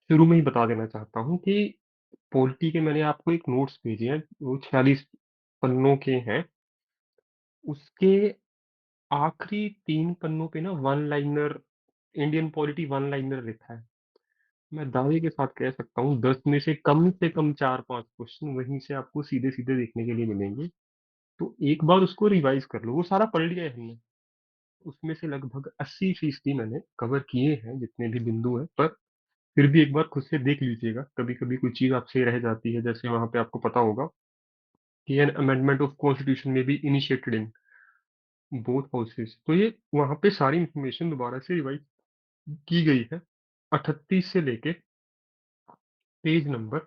शुरू में ही बता देना चाहता हूँ कि पॉलिटी के मैंने आपको एक नोट्स भेजे हैं, वो 46 पन्नों के हैं। उसके आखिरी 3 पन्नों पे ना one liner, Indian polity one liner लिखा है। मैं दावे के साथ कह सकता हूँ 10 में से कम 4-5 क्वेश्चन वहीं से आपको सीधे-सीधे देखने के लिए मिलेंगे। तो एक बार उसको रिवाइज़ कर लो, वो सारा पढ़ लिया है हमने। उसमें से लगभग 80% मैंने कवर किए हैं जितने भी बिंदु हैं, पर फिर भी एक बार खुद से देख लीजिएगा, कभी-कभी कोई चीज़ आपसे रह जाती है, जैसे वहाँ पे आपको पता होगा कि एन अमेंडमेंट ऑफ कॉन्स्टिट्यूशन में be initiated in both houses. तो ये वहाँ पे सारी इंफॉर्मेशन दोबारा से रिवाइज की गई है। 38 से लेके पेज नंबर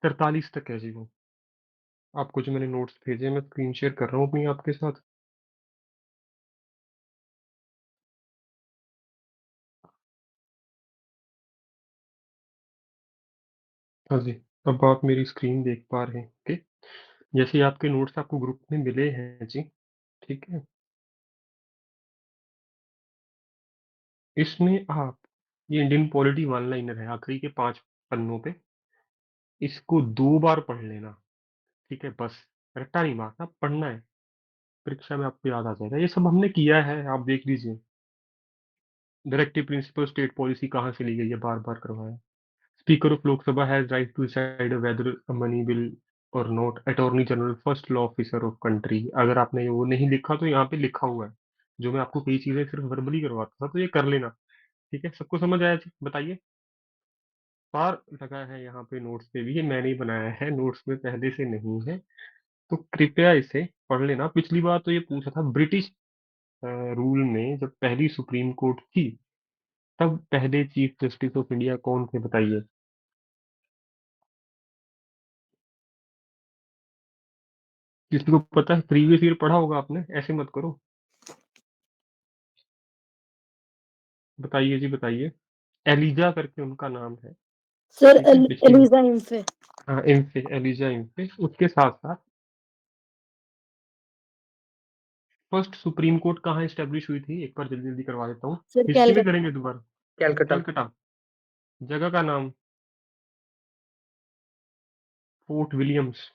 43 तक है जी वो। आपको जो मैंने नोट्स भेजे हैं, मैं स्क्रीन शेयर कर रहा हूँ अपनी आपके साथ। हाँ जी, अब आप मेरी स्क्रीन देख पा रहे हैं, ओके। जैसे ही आपके नोट्स आपको ग्रुप में मिले हैं जी, ठीक है। इसमें आप, ये इंडियन पॉलिटी वन लाइनर है, आखिरी के 5 पन्नों पे, इसको 2 बार पढ़ लेना, ठीक है? बस रट्टा नहीं मारना, पढ़ना है। परीक्षा में आपको याद आ जाएगा। ये सब हमने किया है, आप देख लीजिए। डायरेक्टिव प्रिंसिपल स्टेट पॉलिसी कहाँ से ली गई है, बार-बार करवाया। Speaker of Lok Sabha has right to decide whether a money bill और not. Attorney general first law officer of country. अगर आपने वो नहीं लिखा तो यहाँ पे लिखा हुआ है। जो मैं आपको कई चीजें सिर्फ वर्बली करवाता था, तो ये कर लेना, ठीक है? सबको समझ आया जी? बताइए। पार लगा है यहाँ पे नोट्स पे भी, ये मैंने ही बनाया है, नोट्स में पहले से नहीं है। तो कृपया इसे पढ़ लेना। पिछली बार तो ये पूछा था, ब्रिटिश रूल में जब पहली सुप्रीम कोर्ट थी, तब पहले चीफ जस्टिस ऑफ इंडिया कौन थे, बताइए। किसी को पता है? प्रीवियस ईयर पढ़ा होगा आपने, ऐसे मत करो। बताइए जी, बताइए। एलिजा करके उनका नाम है, सर ठीक है? पिछली, एलिजा इम्फे। हाँ, इम्फे, एलिजा इम्फे। उसके साथ साथ फर्स्ट सुप्रीम कोर्ट कहाँ स्टेब्लिश हुई थी, एक बार जल्दी जल्दी करवा देता हूँ। सर हिस्ट्री में कैलकाटा। करेंगे दोबारा। कैलकाटा। कलकत्ता। जगह का नाम फोर्ट विलियम्स।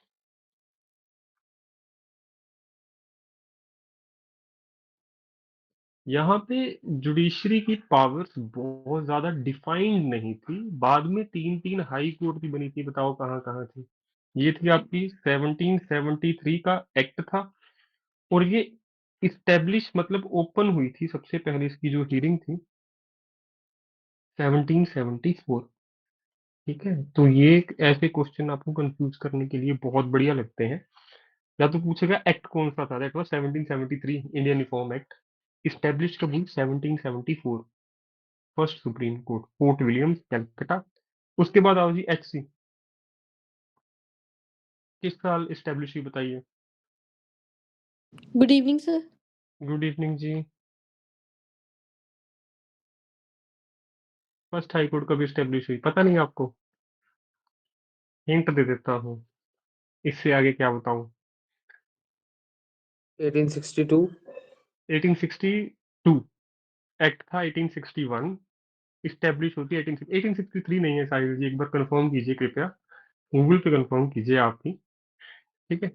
यहाँ पे जुडिशरी की पावर्स बहुत ज्यादा डिफाइंड नहीं थी। बाद में 3-3 हाई कोर्ट की बनी थी, बताओ कहाँ कहाँ थी। ये थी आपकी 1773 का एक्ट था, और ये इस्टेब्लिश मतलब ओपन हुई थी सबसे पहले, इसकी जो हियरिंग थी 1774, ठीक है? तो ये एक ऐसे क्वेश्चन आपको कंफ्यूज करने के लिए बहुत बढ़िया लगते हैं। या तो पूछेगा एक्ट कौन सा था, that was 1773 Indian reform act. Establish कब हुई? 1774। First supreme court fort Williams, Calcutta. उसके बाद आओ जी एचसी, किस साल इस्टेब्लिश हुई, बताइए। Good evening sir. Good evening जी। फर्स्ट हाई कोर्ट कब इस्टेब्लिश हुई, पता नहीं आपको? हिंट दे देता हूँ, इससे आगे क्या बताऊं। 1862। 1862 एक्ट था। 1861 इस्टेब्लिश होती है। 1863 नहीं है शायद जी, एक बार कंफर्म कीजिए कृपया, गूगल पे कंफर्म कीजिए आप ही, ठीक है?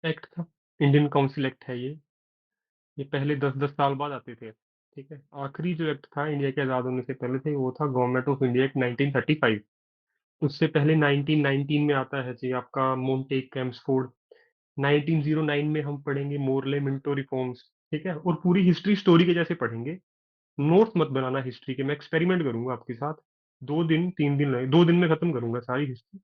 एक्ट था, इंडियन काउंसिल एक्ट है ये पहले 10-10 साल बाद आते थे, ठीक है? आखिरी जो एक्ट था इंडिया के आजाद होने से पहले थे, वो था गवर्नमेंट ऑफ इंडिया एक्ट 1935। उससे पहले 1919 में आता है जी आपका मोंटेक कैम्सफोर्ड। 1909 में हम पढ़ेंगे मोरले मिंटो रिफॉर्म्स, ठीक है? और पूरी हिस्ट्री स्टोरी के जैसे पढ़ेंगे। नोट्स मत बनाना हिस्ट्री के, मैं एक्सपेरिमेंट करूंगा आपके साथ। 2 दिन 3 दिन लगे, 2 दिन में खत्म करूंगा सारी हिस्ट्री।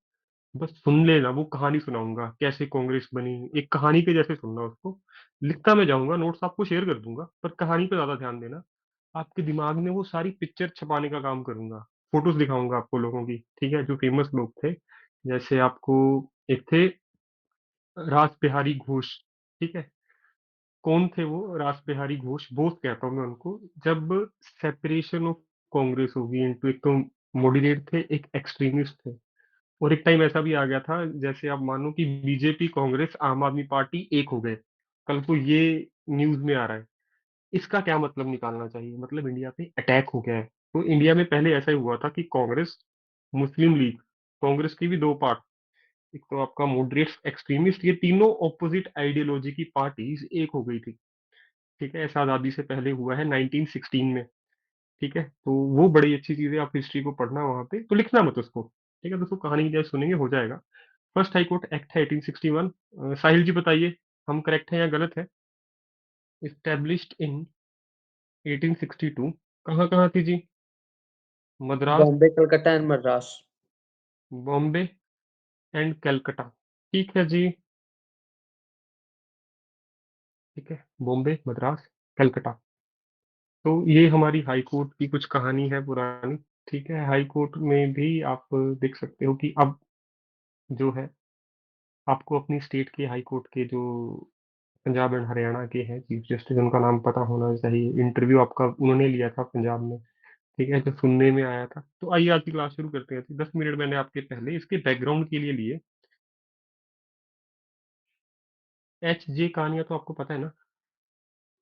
बस सुन लेना, वो कहानी सुनाऊंगा कैसे कांग्रेस बनी, एक कहानी के जैसे सुनना उसको। लिखता मैं जाऊंगा, नोट्स आपको शेयर कर दूंगा, पर कहानी पे ज्यादा ध्यान देना। आपके दिमाग में वो सारी पिक्चर छपाने का काम करूंगा। फोटोज दिखाऊंगा आपको लोगों की, ठीक है, जो फेमस लोग थे। जैसे आपको एक थे रास बिहारी घोष, ठीक है? कौन थे वो रास बिहारी घोष? बोस कहता हूँ मैं उनको। जब सेपरेशन ऑफ कांग्रेस होगी इनटू, एक तो मॉडरेट थे, एक एक्सट्रीमिस्ट थे, और एक टाइम ऐसा भी आ गया था, जैसे आप मानो कि बीजेपी कांग्रेस आम आदमी पार्टी एक हो गए, कल को ये न्यूज में आ रहा है। इसका क्या मतलब निकालना चाहिए? मतलब इंडिया पे अटैक हो गया है, तो इंडिया में पहले ऐसा ही हुआ था कि कांग्रेस, मुस्लिम लीग, कांग्रेस की भी दो पार्ट, एक तो आपका मॉडरेट एक्सट्रीमिस्ट, ये तीनों ऑपोजिट आइडियोलॉजी की पार्टीज एक हो गई थी। ठीक है, ऐसा आजादी से पहले हुआ है 1916 में। ठीक है, तो वो बड़ी अच्छी चीज है, आप हिस्ट्री को पढ़ना वहां पे, तो लिखना मत उसको। ठीक है, दोस्तों कहानी जब सुनेंगे हो जाएगा। फर्स्ट हाई कोर्ट एक्ट है 1861। साहिल जी बताइए, हम करेक्ट है या गलत है? Established in 1862। कहाँ कहाँ थी जी? मद्रास, बॉम्बे, कलकत्ता एंड मद्रास। बॉम्बे एंड कलकत्ता। ठीक है जी। ठीक है, बॉम्बे, मद्रास, कलकत्ता। तो ये हमारी हाई कोर्ट की कुछ कहानी है पुरानी। ठीक है, हाई कोर्ट में भी आप देख सकते हो कि अब जो है, आपको अपनी स्टेट के हाई कोर्ट के जो पंजाब एंड हरियाणा के हैं चीफ जस्टिस, उनका नाम पता होना चाहिए। इंटरव्यू आपका उन्होंने लिया था पंजाब में। ठीक है, जो सुनने में आया था। तो आइए आज की क्लास शुरू करते हैं। 10 मिनट मैंने आपके पहले इसके बैकग्राउंड के लिए लिए। HJ कहानियां तो आपको पता है ना?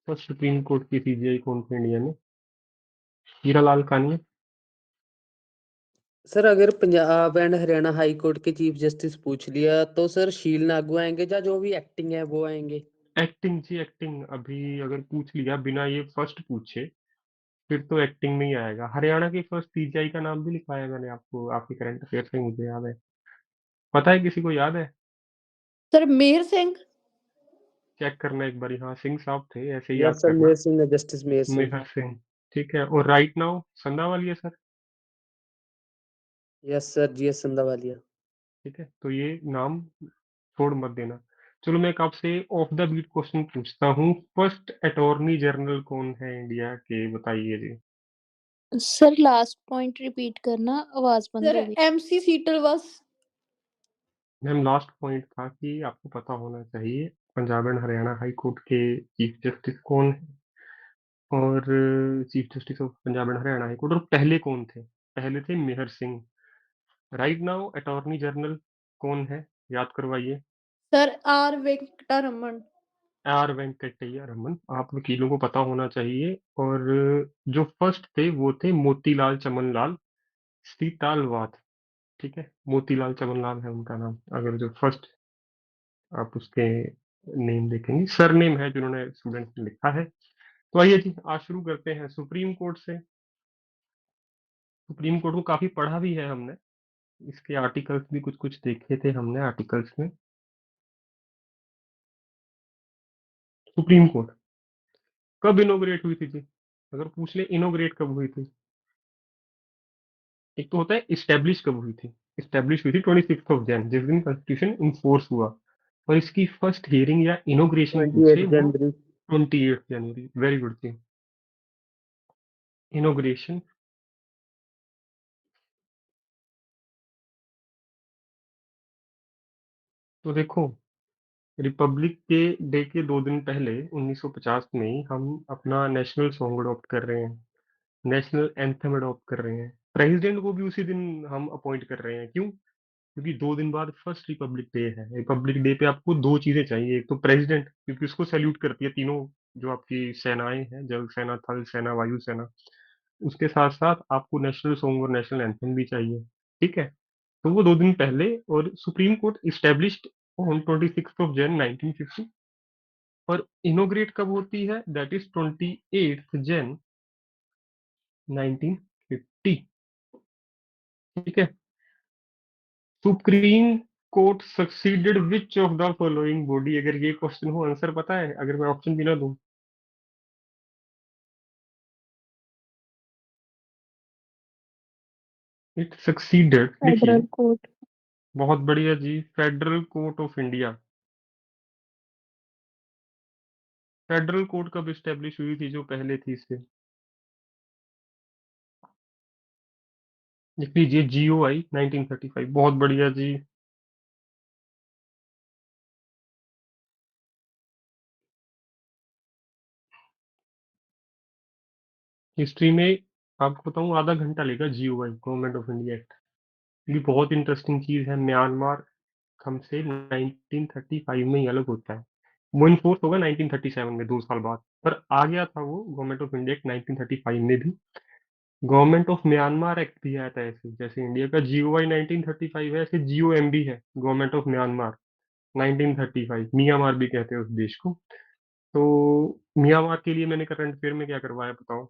फर्स्ट सुप्रीम कोर्ट की CJI कौन थे इंडिया में? हीरालाल कहानियां। सर अगर Punjab and Haryana high court के चीफ जस्टिस पूछ लिया तो सर शील नागू आएंगे, या जो भी एक्टिंग है वो आएंगे। एक्टिंग जी, एक्टिंग अभी अगर पूछ लिया बिना ये फर्स्ट पूछे, फिर तो एक्टिंग में ही आएगा। हरियाणा के फर्स्ट CJI का नाम भी लिखवाया मैंने आपको, आपके करंट अफेयर से मुझे याद है। पता है किसी को याद है? सर मेहर सिंह। चेक करना एक बारी। हाँ, सिंह साहब थे, ऐसे ही यस याद सर, करना। मेहर सिंह है, जस्टिस मेहर सिंह। मेहर सिंह। ठीक है, और right now Sandhawalia sir. Yes sir, GS Sandhawalia. ठीक है, तो ये नाम छोड़ मत देना। चलो मैं एक आपसे ऑफ द बीट क्वेश्चन पूछता हूँ। फर्स्ट अटॉर्नी जनरल कौन है इंडिया के, बताइए जी। सर लास्ट पॉइंट रिपीट करना, आवाज बंद सर हो गई। MC सीटल बस। मैम लास्ट पॉइंट था कि आपको पता होना चाहिए Punjab and Haryana high court के चीफ जस्टिस कौन है, और chief justice of Punjab and Haryana high court, और पहले कौन थे? पहले थे Mehar Singh. Right now attorney general कौन है, याद करवाइए। Sir R Venkataraman. R Venkataiya Raman. आप वकीलों को पता होना चाहिए। और जो फर्स्ट थे वो थे मोतीलाल चमनलाल सीतालवात। ठीक है, मोतीलाल चमनलाल है उनका नाम, अगर जो फर्स्ट आप उसके नेम देखेंगे, सरनेम है जिन्होंने स्टूडेंट ने लिखा है। तो आइए जी, आज शुरू करते हैं सुप्रीम कोर्ट से। सुप्रीम कोर्ट को काफी पढ़ा भी है हमने, इसके आर्टिकल्स भी कुछ कुछ देखे थे हमने आर्टिकल्स में। सुप्रीम कोर्ट कब इनोग्रेट हुई थी जी? अगर पूछ ले इनोग्रेट कब हुई थी, एक तो होता है इस्टेब्लिश कब हुई थी। इस्टेब्लिश हुई थी 26 जैन, जिस दिन कॉन्स्टिट्यूशन इन्फोर्स हुआ। और इसकी फर्स्ट हियरिंग या इनोग्रेशन पूछे 28 वो जनवरी 28 जनवरी। वेरी गुड थी इनोग्रेशन। तो देखो, रिपब्लिक के डे के 2 दिन पहले 1950 में ही हम अपना नेशनल सॉन्ग अडॉप्ट कर रहे हैं, नेशनल एंथम अडॉप्ट कर रहे हैं। प्रेसिडेंट को भी उसी दिन हम अपॉइंट कर रहे हैं। क्यों? क्योंकि 2 दिन बाद फर्स्ट रिपब्लिक डे है। रिपब्लिक डे पे आपको दो चीजें चाहिए, एक तो प्रेसिडेंट, क्योंकि उसको सैल्यूट करती है तीनों जो आपकी सेनाएं हैं, जल सेना, थल सेना, वायु सेना। उसके साथ साथ आपको नेशनल सॉन्ग और नेशनल एंथम भी चाहिए। ठीक है, तो वो 2 दिन पहले। और supreme court established on 26 Jain 1950। और इनोग्रेट कब होती है? That is 28 Jain 1950। ठीक है, supreme court succeeded which of the following body? अगर ये क्वेश्चन हो, आंसर पता है अगर मैं ऑप्शन भी ना दूं? इट सक्सीडेड, लिखिए। Federal court. बहुत बढ़िया जी, federal court of India. Federal court कब स्टेब्लिश हुई थी जो पहले थी इससे? लिख लीजिए, GOI 1935। बहुत बढ़िया जी। हिस्ट्री में आपको बताऊं, आधा घंटा लेगा। GOI, government of India act, ये बहुत इंटरेस्टिंग चीज है। म्यांमार हमसे 1935 में ही अलग होता है। वो इन्फोर्स होगा 1937 में, 2 साल बाद, पर आ गया था वो गवर्नमेंट ऑफ इंडिया एक्ट 1935 में भी। गवर्नमेंट ऑफ म्यांमार एक्ट भी आया था ऐसे, जैसे इंडिया का जीओआई 1935 है, ऐसे जीओएम भी है, गवर्नमेंट ऑफ म्यांमार 1935, मियांमार भी कहते हैं उस देश को। तो म्यांमार के लिए मैंने करंट अफेयर में क्या करवाया बताओ?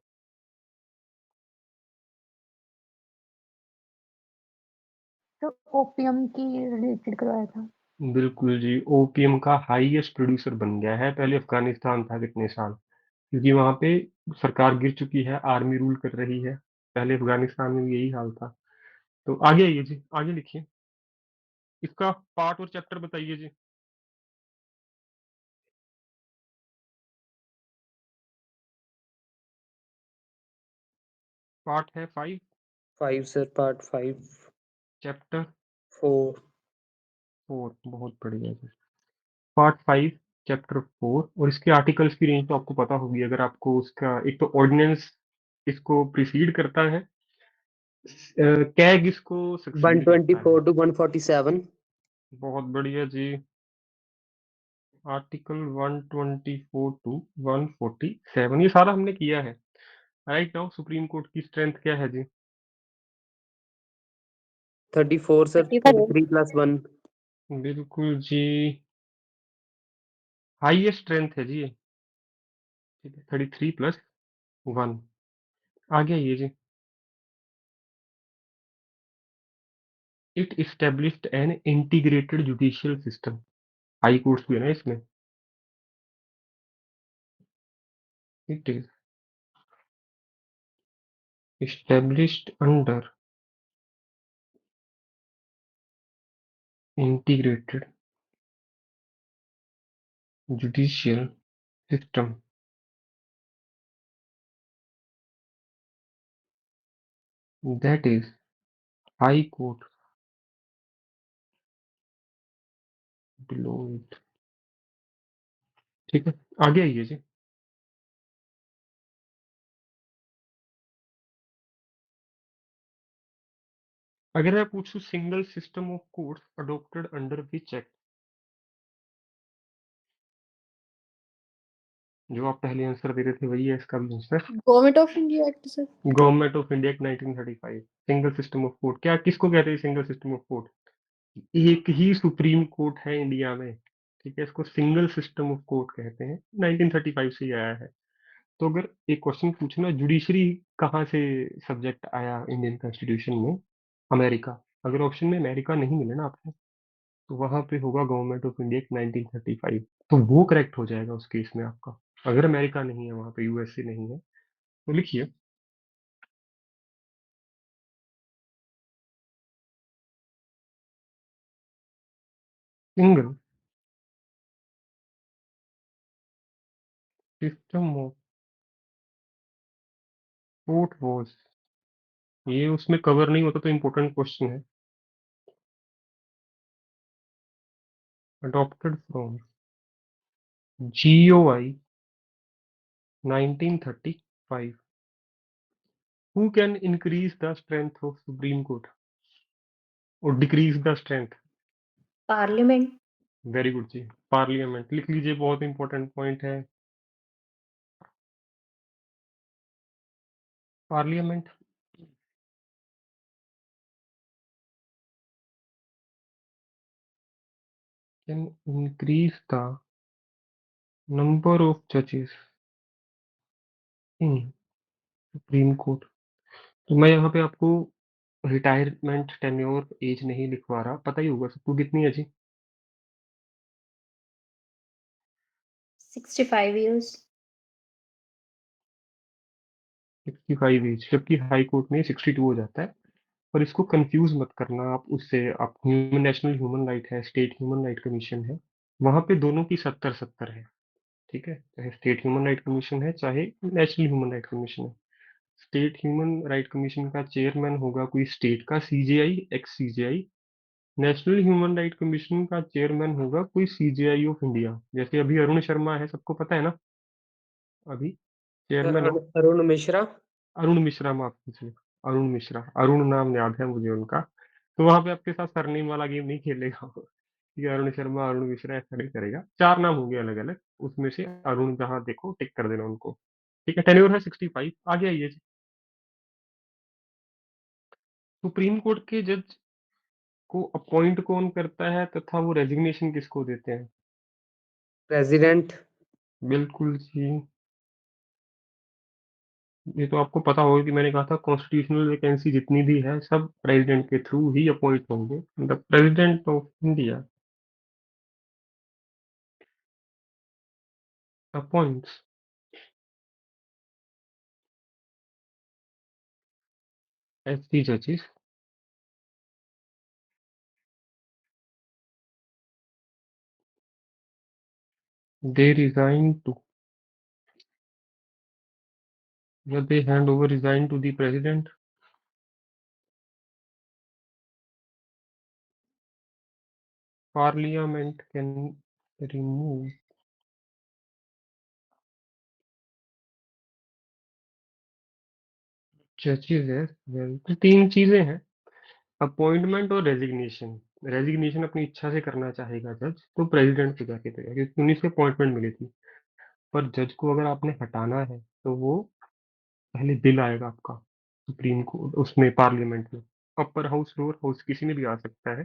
तो ओपीएम की रिलेटेड करवाया था। बिल्कुल जी, ओपीएम का हाईएस्ट प्रोड्यूसर बन गया है, पहले अफगानिस्तान था कितने साल, क्योंकि वहां पे सरकार गिर चुकी है, आर्मी रूल कर रही है। पहले अफगानिस्तान में भी यही हाल था। तो आगे आइए जी, आगे लिखिए, इसका पार्ट और चैप्टर बताइए जी। पार्ट है 5, 5 सर, पार्ट 5। चैप्टर 4। 4, बहुत बढ़िया जी। पार्ट 5, चैप्टर 4, और इसके आर्टिकल्स की रेंज तो आपको पता होगी, अगर आपको उसका एक तो ऑर्डिनेंस इसको प्रीसीड करता है, कैग इसको सक्सीड करता है। 124 to 147। बहुत बढ़िया जी। आर्टिकल 124 टू 147, ये सारा हमने किया है। राइट नाउ सुप्रीम कोर्ट की स्ट्रेंथ क्या है जी? 34 सर, 34। 33+1। बिल्कुल जी, हाईएस्ट स्ट्रेंथ है जी ये। ठीक है, 33+1। आगे आइए जी। It established an integrated judicial system, high courts भी है ना इसमें। It is established under integrated judicial system, that is high court below it। ठीक है, आगे आइए जी। अगर मैं पूछूं single system of courts adopted under which act, जो आप पहले आंसर दे रहे थे वही है इसका भी answer. Government of India act sir. Government of India act 1935। Single system of court क्या, किसको कहते हैं सिंगल सिस्टम ऑफ कोर्ट? एक ही सुप्रीम कोर्ट है इंडिया में, ठीक है, इसको सिंगल सिस्टम ऑफ कोर्ट कहते हैं, 1935 से ही आया है। तो अगर एक क्वेश्चन पूछना जुडिशरी कहाँ से सब्जेक्ट आया इंडियन कॉन्स्टिट्यूशन में, अमेरिका, अगर ऑप्शन में अमेरिका नहीं मिले ना आपको, तो वहां पे होगा गवर्नमेंट ऑफ इंडिया 1935, तो वो करेक्ट हो जाएगा उस केस में आपका। अगर अमेरिका नहीं है वहां पे, यूएसए नहीं है, तो लिखिए single system of court was, ये उसमें कवर नहीं होता तो इम्पोर्टेंट क्वेश्चन है, adopted from GOI 1935। Who can increase the strength of supreme court और decrease the strength? Parliament. Very good जी, पार्लियामेंट लिख लीजिए, बहुत इंपॉर्टेंट पॉइंट है। Parliament can increase the number of जजेस इन सुप्रीम कोर्ट। तो मैं यहाँ पे आपको रिटायरमेंट टेन्योर एज नहीं लिखवा रहा, पता ही होगा सबको कितनी है जी? 65 years। 65 एज, जबकि हाई कोर्ट में 62 हो जाता है। पर इसको कंफ्यूज मत करना आप उससे, आप ह्यूमन नेशनल ह्यूमन राइट है, स्टेट ह्यूमन राइट कमीशन है, वहां पे दोनों की 70-70 है। ठीक है, चाहे स्टेट ह्यूमन राइट कमीशन है चाहे नेशनल ह्यूमन राइट कमीशन है। स्टेट ह्यूमन राइट कमीशन का चेयरमैन होगा कोई स्टेट का CJI, x CJI. National human right commission का चेयरमैन होगा कोई सीजेआई ऑफ इंडिया, जैसे अभी अरुण शर्मा है, सबको पता है ना, अभी sir chairman of. Arun Mishra. Arun Mishra, माफ कीजिए, अरुण मिश्रा, अरुण नाम याद है मुझे उनका। तो वहां पे आपके साथ सरनेम वाला गेम नहीं खेलेगा वो। ठीक है, अरुण शर्मा, अरुण मिश्रा ऐसा नहीं करेगा, 4 नाम होंगे अलग अलग, उसमें से अरुण जहां देखो टिक कर देना उनको। ठीक है, टेन्योर है 65। आगे आइए जी। सुप्रीम कोर्ट के जज को अपॉइंट कौन करता है तथा वो रेजिग्नेशन किसको देते हैं? प्रेसिडेंट। बिल्कुल जी। ये तो आपको पता होगा कि मैंने कहा था कॉन्स्टिट्यूशनल वैकेंसी जितनी भी है सब प्रेसिडेंट के थ्रू ही अपॉइंट होंगे, the president of India appoints ऐसी जजेस दे रिजाइन टू या they hand over resign to the president. Parliament can remove जजेस एज वेल। तो तीन चीजें हैं, अपॉइंटमेंट और रेजिग्नेशन। रेजिग्नेशन अपनी इच्छा से करना चाहेगा जज तो प्रेसिडेंट को जाके देगा, क्योंकि उन्हीं से अपॉइंटमेंट मिली थी। पर जज को अगर आपने हटाना है तो वो पहले बिल आएगा आपका सुप्रीम कोर्ट उसमें पार्लियामेंट में, अपर हाउस लोअर हाउस किसी में भी आ सकता है,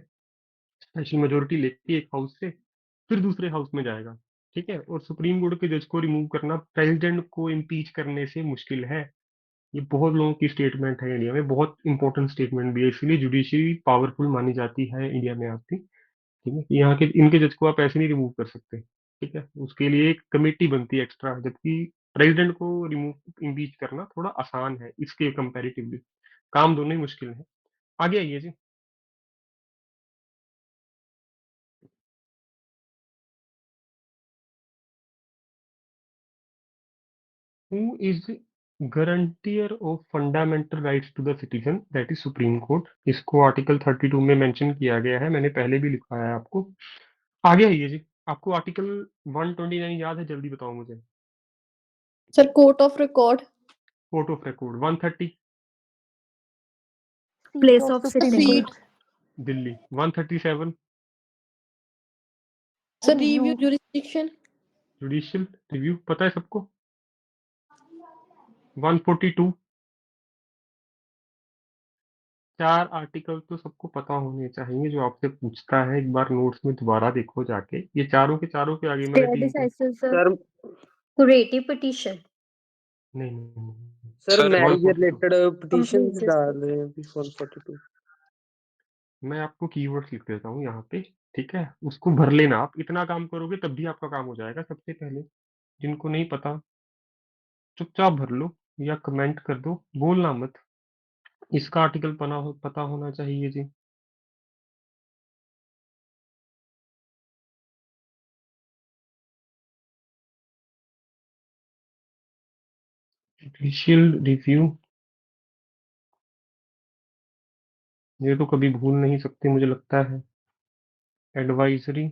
स्पेशल मेजोरिटी लेके एक हाउस से फिर दूसरे हाउस में जाएगा। ठीक है, और सुप्रीम कोर्ट के जज को रिमूव करना प्रेसिडेंट को इम्पीच करने से मुश्किल है। ये बहुत लोगों की स्टेटमेंट है इंडिया में, बहुत इंपॉर्टेंट स्टेटमेंट भी है, इसलिए जुडिशरी पावरफुल मानी जाती है इंडिया में आपकी। ठीक है, यहाँ के इनके जज को आप ऐसे नहीं रिमूव कर सकते। ठीक है, उसके लिए एक कमेटी बनती है एक्स्ट्रा, जबकि प्रेसिडेंट को रिमूव इम्पीच करना थोड़ा आसान है इसके कंपैरेटिवली। काम दोनों ही मुश्किल है। आगे आइए जी। Who is guarantor of fundamental rights to the citizen, that is supreme court. इसको आर्टिकल 32 में मेंशन किया गया है, मैंने पहले भी लिखा है आपको। आगे आइए जी। आपको आर्टिकल 129 याद है? जल्दी बताओ मुझे। Sir court of record. Court of record 130 Seat Place of of Supreme sitting. Seat. Court. Delhi 137 sir review Review. Jurisdiction. Judicial review पता है सबको। 142 चार आर्टिकल तो सबको पता होने चाहिए, जो आपसे पूछता है एक बार नोट्स में दोबारा देखो जाके। ये चारों के चारों के आगे मैंने Stay तीन को decisive, sir. Sir Curative petition. नहीं नहीं नहीं sir marriage 142 related Complete petitions this, डाल sir. रहे हैं अभी 142। मैं आपको कीवर्ड्स लिख देता हूँ यहाँ पे। ठीक है, उसको भर लेना, आप इतना काम करोगे तब भी आपका काम हो जाएगा। सबसे पहले जिनको नहीं पता चुपचाप भर लो या कमेंट कर दो, बोलना मत। इसका आर्टिकल पता होना चाहिए जी। जुडिशियल रिव्यू ये तो कभी भूल नहीं सकते मुझे लगता है। एडवाइजरी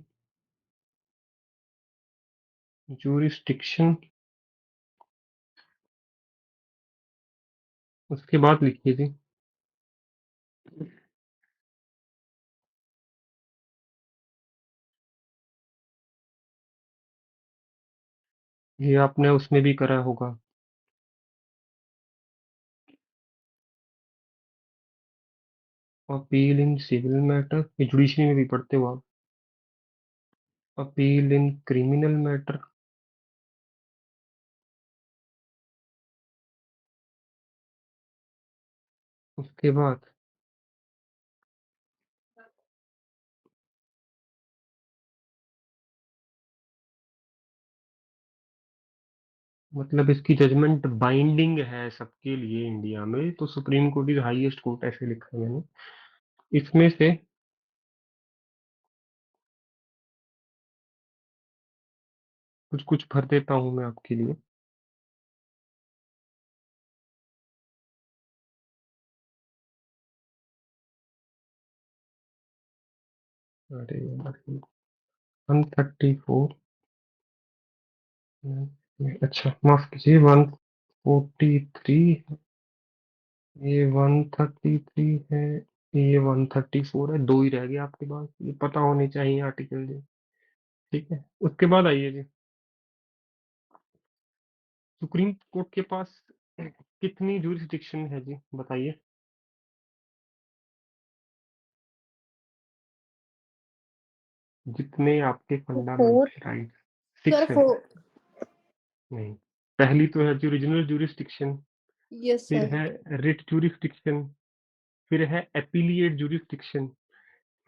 जूरिस्डिक्शन उसके बाद लिखिए जी। ये आपने उसमें भी करा होगा, अपील इन सिविल मैटर, ये जुडिशरी में भी पढ़ते हो आप। अपील इन क्रिमिनल मैटर उसके बाद मतलब इसकी जजमेंट बाइंडिंग है सबके लिए इंडिया में, तो supreme court is highest court ऐसे लिखा है मैंने। इसमें से कुछ कुछ भर देता हूँ मैं आपके लिए। अरे यार 134 अच्छा माफ कीजिए 143, ये 133 है, ये 134 है, दो ही रह गए आपके पास, ये पता होने चाहिए आर्टिकल जी। ठीक है, उसके बाद आइए जी। सुप्रीम कोर्ट के पास कितनी जुरिस्डिक्शन है जी बताइए। जितने आपके फोर। फंडामेंटल राइट, सर 6 है। नहीं, पहली तो है ओरिजिनल ज्यूरिसडिक्शन, यस फिर सर। है रिट ज्यूरिसडिक्शन, फिर है एपिलिएट ज्यूरिसडिक्शन,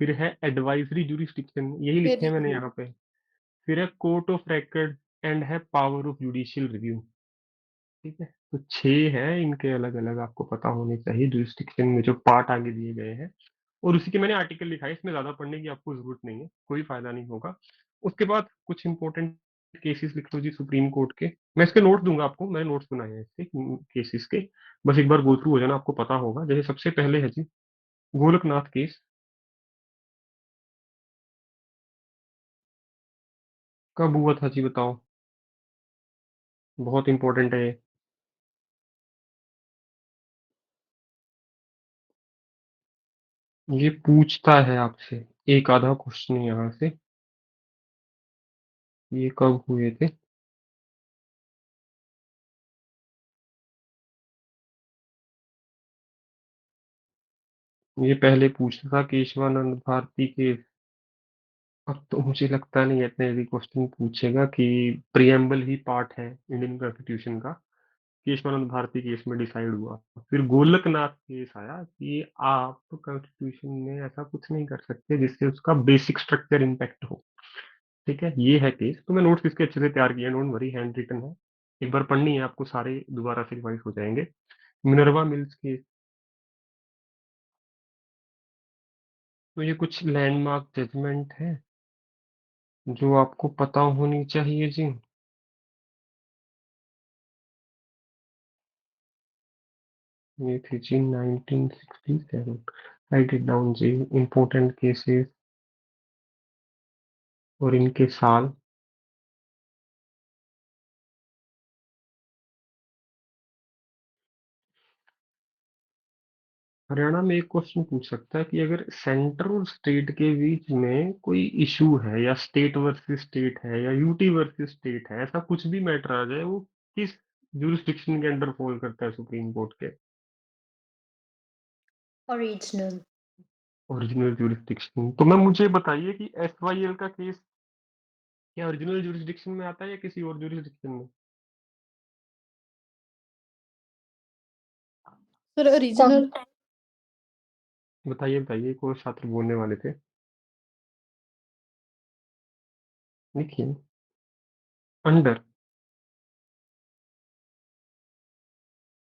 फिर है एडवाइजरी ज्यूरिसडिक्शन, यही लिखे फिर हैं मैंने यहाँ पे, फिर है कोर्ट ऑफ रेकर्ड, एंड है पावर ऑफ जुडिशियल रिव्यू। ठीक है, तो 6 है, इनके अलग अलग आपको पता होने चाहिए जुरिस्डिक्शन में जो पार्ट आगे दिए गए हैं। और उसी के मैंने आर्टिकल लिखा है, इसमें ज्यादा पढ़ने की आपको जरूरत नहीं है, कोई फायदा नहीं होगा। उसके बाद कुछ इंपॉर्टेंट केसेस लिख लो जी सुप्रीम कोर्ट के। मैं इसके नोट दूंगा आपको, मैंने नोट्स बनाए हैं इसके केसेस के, बस एक बार गो थ्रू हो जाना, आपको पता होगा। जैसे सबसे पहले है जी गोलकनाथ केस। कब हुआ था जी बताओ, बहुत इंपॉर्टेंट है ये। ये पूछता है आपसे एक आधा क्वेश्चन यहाँ से, ये कब हुए थे। ये पहले पूछता था केशवानंद भारती के, अब तो मुझे लगता नहीं है इतने यदि क्वेश्चन पूछेगा कि प्रियम्बल ही पार्ट है इंडियन कॉन्स्टिट्यूशन का। केशवानंद भारती केस में डिसाइड हुआ। फिर गोलकनाथ केस आया कि आप कॉन्स्टिट्यूशन में ऐसा कुछ नहीं कर सकते जिससे उसका बेसिक स्ट्रक्चर इम्पैक्ट हो। ठीक है, ये है केस। तो मैं नोट्स इसके अच्छे से तैयार किए, डोंट वरी, हैंड रिटन है, एक बार पढ़नी है आपको, सारे दोबारा से रिवाइज हो जाएंगे। मिनर्वा मिल्स केस, तो ये कुछ लैंडमार्क जजमेंट है जो आपको पता होनी चाहिए जी। ये थी जी 1967, राइट इट डाउन जी, इम्पोर्टेंट केसेस और इनके साल। हरियाणा में एक क्वेश्चन पूछ सकता है कि अगर सेंटर और स्टेट के बीच में कोई इशू है, या स्टेट वर्सेस स्टेट है, या यूटी वर्सेस स्टेट है, ऐसा कुछ भी मैटर आ जाए, वो किस जुरिस्डिक्शन के अंडर फॉल करता है सुप्रीम कोर्ट के। ओरिजिनल। Original jurisdiction. तो मैं मुझे बताइए कि एसवाईएल का केस क्या ओरिजिनल जुरिस्डिक्शन में आता है या किसी और जुरिस्डिक्शन में। Sir original. बताइए बताइए, कोई छात्र बोलने वाले थे, लिखिए। Under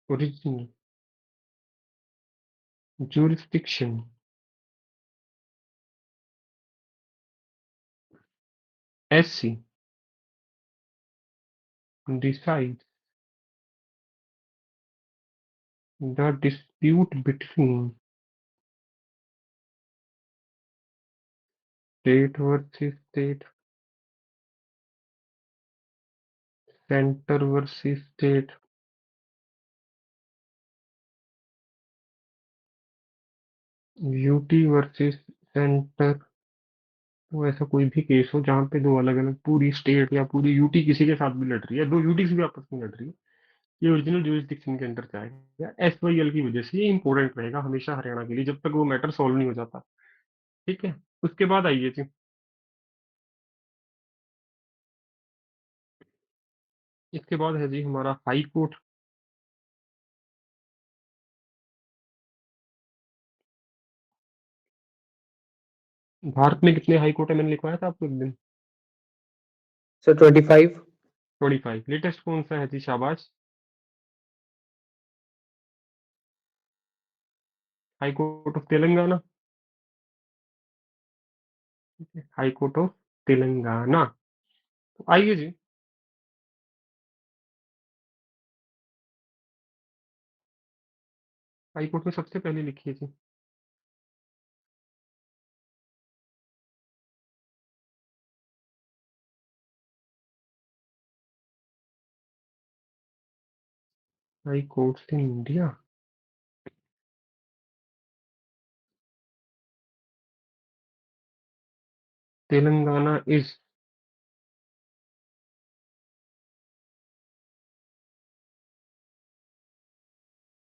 original jurisdiction, SC decides the dispute between state versus state, center versus state, UT versus centre. तो ऐसा कोई भी केस हो जहाँ पे दो अलग अलग, पूरी स्टेट या पूरी यूटी किसी के साथ भी लड़ रही है, दो यूटीज भी आपस में लड़ रही है, ये ओरिजिनल जुरिस्डिक्शन के अंदर जाएगा एसवाईएल की वजह से। ये इंपॉर्टेंट रहेगा हमेशा हरियाणा के लिए जब तक वो मैटर सॉल्व नहीं हो जाता। ठीक है, उसके बाद आइए जी, इसके बाद है जी हमारा हाई कोर्ट। भारत में कितने हाई कोर्ट है, मैंने लिखवाया था आपको एक दिन। सर 25। 25। लेटेस्ट कौन सा है जी, शाबाश। High court of Telangana. High court of Telangana. तो आइए जी, हाई कोर्ट में सबसे पहले लिखिए जी, high court in India. Telangana is,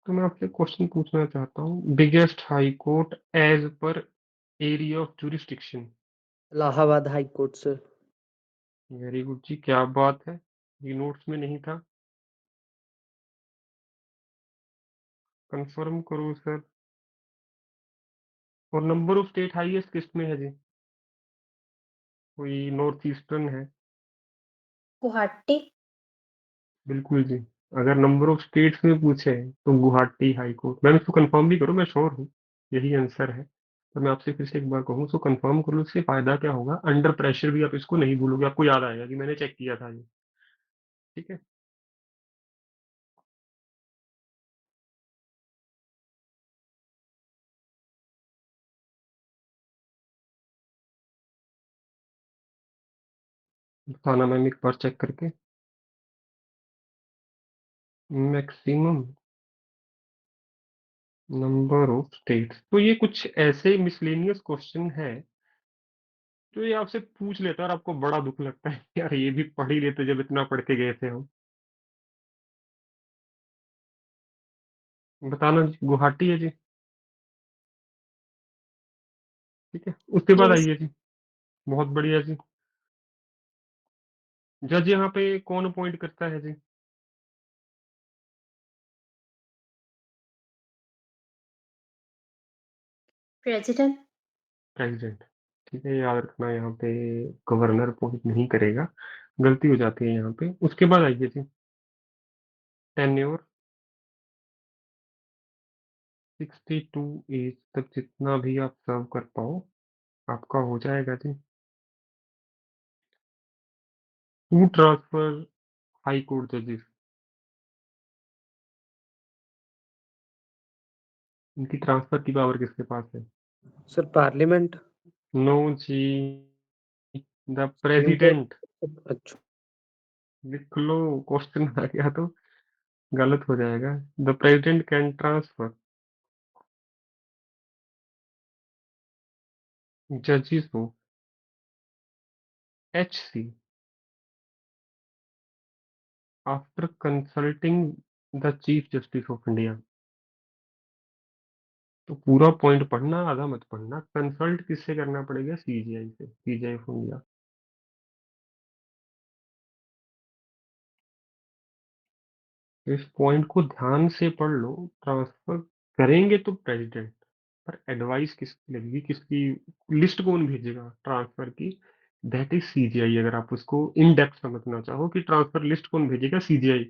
तो मैं आपसे क्वेश्चन पूछना चाहता हूँ, biggest high court as per area of jurisdiction. Allahabad high court sir. Very good जी, क्या बात है, ये नोट्स में नहीं था। कंफर्म करो सर। और नंबर ऑफ स्टेट हाईएस्ट किस में है जी? कोई नॉर्थ ईस्टर्न है? गुवाहाटी। बिल्कुल जी। अगर नंबर ऑफ स्टेट्स में पूछे तो गुवाहाटी हाई कोर्ट। मैम इसको कंफर्म भी करो, मैं श्योर हूँ यही आंसर है। तो मैं आपसे फिर से एक बार कहूँ, सो कंफर्म कर लो। इससे फायदा क्या होगा, अंडर प्रेशर भी आप इसको नहीं भूलोगे, आपको याद आएगा कि मैंने चेक किया था ये। ठीक है। बताना मैम एक बार चेक करके। मैक्सिमम नंबर ऑफ स्टेट्स, तो ये कुछ ऐसे मिसलेनियस क्वेश्चन है जो ये आपसे पूछ लेता है और आपको बड़ा दुख लगता है यार ये भी पढ़ ही लेते जब इतना पढ़ के गए थे हम। बताना जी, गुवाहाटी है जी। ठीक है, उसके बाद यस। आइए जी। बहुत बढ़िया जी। जज यहाँ पे कौन अपॉइंट करता है जी? प्रेसिडेंट। प्रेसिडेंट। ठीक है, याद रखना यहाँ पे गवर्नर अपॉइंट नहीं करेगा, गलती हो जाती है यहाँ पे। उसके बाद आइए जी, टेन्योर 62 एज तक जितना भी आप सर्व कर पाओ आपका हो जाएगा जी। टू ट्रांसफर हाई कोर्ट जजेस, इनकी ट्रांसफर की पावर किसके पास है? Sir parliament. नो जी, द सुप्रीम कोर्ट। प्रेसिडेंट। अच्छा। लिख लो, क्वेश्चन आ गया तो गलत हो जाएगा। द प्रेसिडेंट कैन ट्रांसफर जजेस हो HC after consulting the chief justice of India. तो पूरा पॉइंट पढ़ना, आधा मत पढ़ना। कंसल्ट किससे करना पड़ेगा? CJI से, CJI ऑफ इंडिया। इस पॉइंट को ध्यान से पढ़ लो। ट्रांसफर करेंगे तो प्रेसिडेंट, पर एडवाइस किसकी लगेगी, किसकी लिस्ट कौन भेजेगा ट्रांसफर की? That is CJI। अगर आप उसको इन डेप्थ समझना चाहो कि ट्रांसफर लिस्ट कौन भेजेगा, CJI।